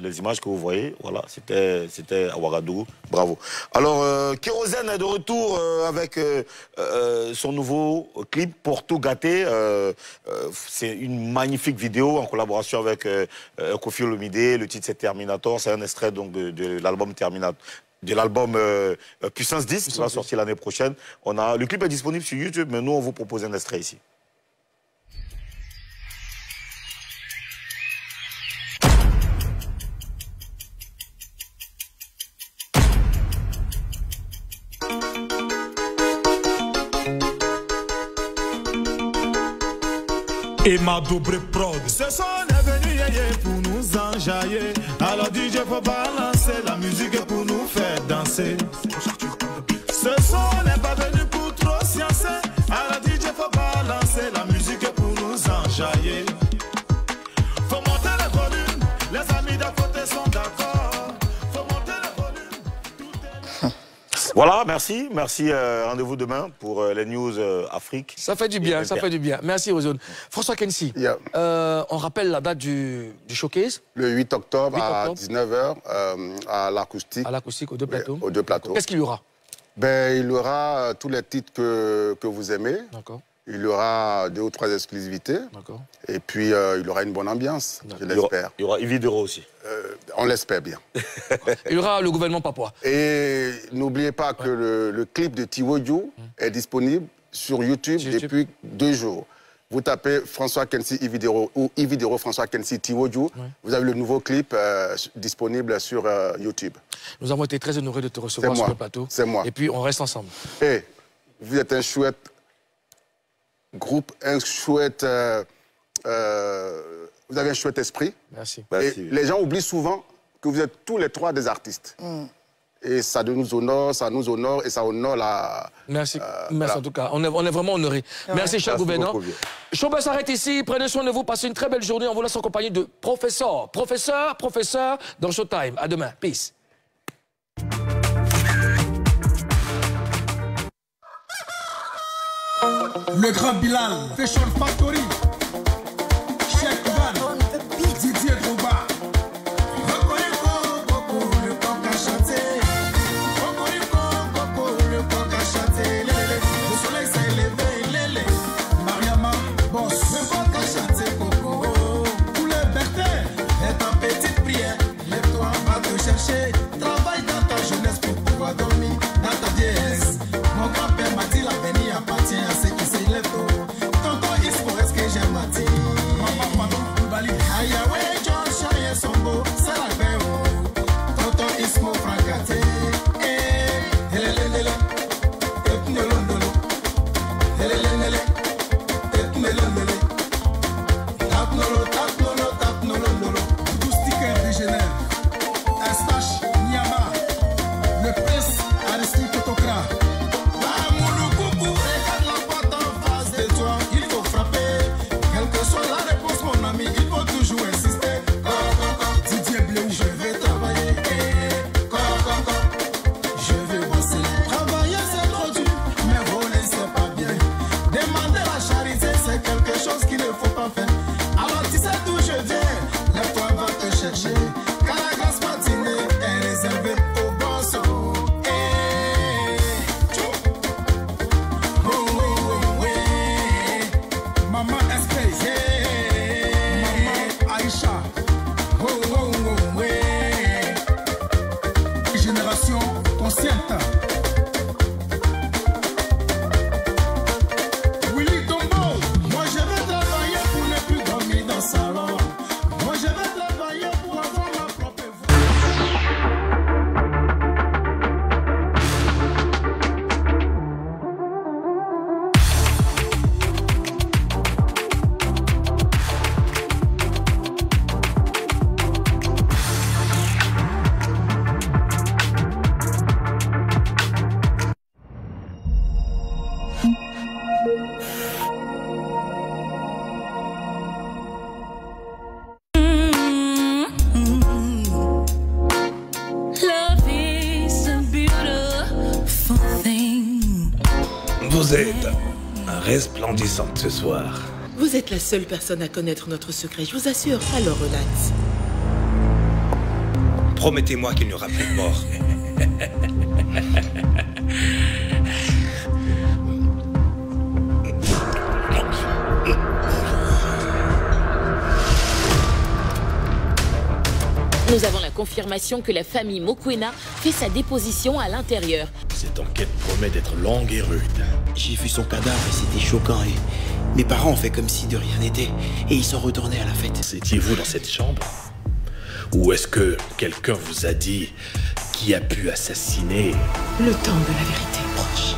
Speaker 3: les images que vous voyez, voilà, c'était à Ouagadougou, bravo. Alors, Kérosène est de retour avec son nouveau clip Pour tout gâter. C'est une magnifique vidéo en collaboration avec Kofi Olomide. Le titre c'est Terminator, c'est un extrait donc de l'album Terminator. De l'album Puissance 10 qui va sortir l'année prochaine. Le clip est disponible sur YouTube, mais nous on vous propose un extrait ici.
Speaker 5: Et ma double prod. Ce son est venu pour nous enjailler. Alors DJ faut balancer la musique pour nous faire danser. Ce son n'est pas venu pour trop sciencer. Alors DJ faut balancer la musique pour nous enjailler. Faut monter le volume, les amis d'à côté sont d'accord. Faut monter le volume.
Speaker 3: Voilà, merci. Rendez-vous demain pour les news Afrique.
Speaker 1: Ça fait du bien, ça fait du bien. Merci Ozone. François Kensi, on rappelle la date du showcase.
Speaker 4: Le 8 octobre à 19h à l'Acoustique.
Speaker 1: À l'Acoustique, aux deux plateaux.
Speaker 4: Aux deux plateaux.
Speaker 1: Qu'est-ce qu'il y aura?
Speaker 4: Il y aura tous les titres que vous aimez.
Speaker 1: D'accord.
Speaker 4: Il y aura 2 ou 3 exclusivités.
Speaker 1: D'accord.
Speaker 4: Et puis, il y aura une bonne ambiance, je l'espère.
Speaker 3: Il y aura Yves Dero aussi.
Speaker 4: On l'espère bien.
Speaker 1: Il y aura le gouvernement papois.
Speaker 4: Et n'oubliez pas que le clip de Tiwoju est disponible sur YouTube depuis 2 jours. Vous tapez François Kensi Ividero ou Ividero François Kensi Tiwoju. Vous avez le nouveau clip disponible sur YouTube.
Speaker 1: Nous avons été très honorés de te recevoir sur le plateau.
Speaker 4: C'est moi.
Speaker 1: Et puis, on reste ensemble.
Speaker 4: Et vous êtes un chouette groupe, un chouette... vous avez un chouette esprit.
Speaker 1: Merci.
Speaker 4: Et les gens oublient souvent que vous êtes tous les 3 des artistes. Et ça nous honore et ça honore la...
Speaker 1: Merci, merci en tout cas. On est vraiment honorés. Merci, cher gouverneur. Showbuzz s'arrête ici. Prenez soin de vous. Passez une très belle journée. On vous laisse en compagnie de Professeur dans Showtime. À demain. Peace.
Speaker 17: Le grand Bilal, Fashion Factory, Cheikh Van, Didier Drouba. Reconnais
Speaker 18: Vous êtes resplendissante ce soir.
Speaker 11: Vous êtes la seule personne à connaître notre secret, je vous assure. Alors relax.
Speaker 18: Promettez-moi qu'il n'y aura plus de mort.
Speaker 19: Nous avons la confirmation que la famille Mokoena fait sa déposition à l'intérieur.
Speaker 18: Cette enquête promet d'être longue et rude.
Speaker 20: J'ai vu son cadavre et c'était choquant et mes parents ont fait comme si de rien n'était et ils sont retournés à la fête.
Speaker 18: Étiez-vous dans cette chambre? Ou est-ce que quelqu'un vous a dit qui a pu assassiner?
Speaker 11: Le temps de la vérité est proche.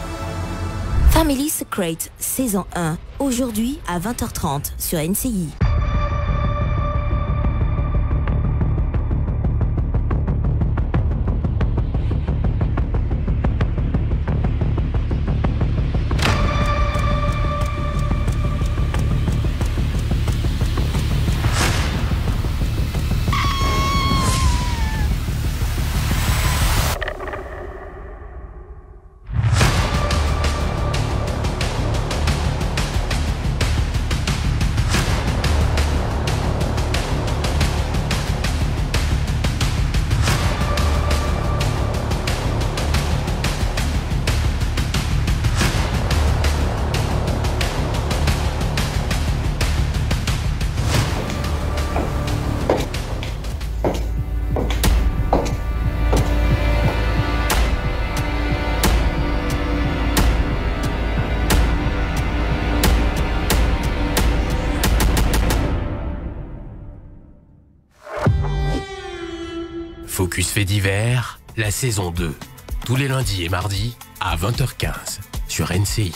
Speaker 21: Family Secret, saison 1, aujourd'hui à 20h30 sur NCI.
Speaker 22: Focus Faits divers, la saison 2, tous les lundis et mardis à 20h15 sur NCI.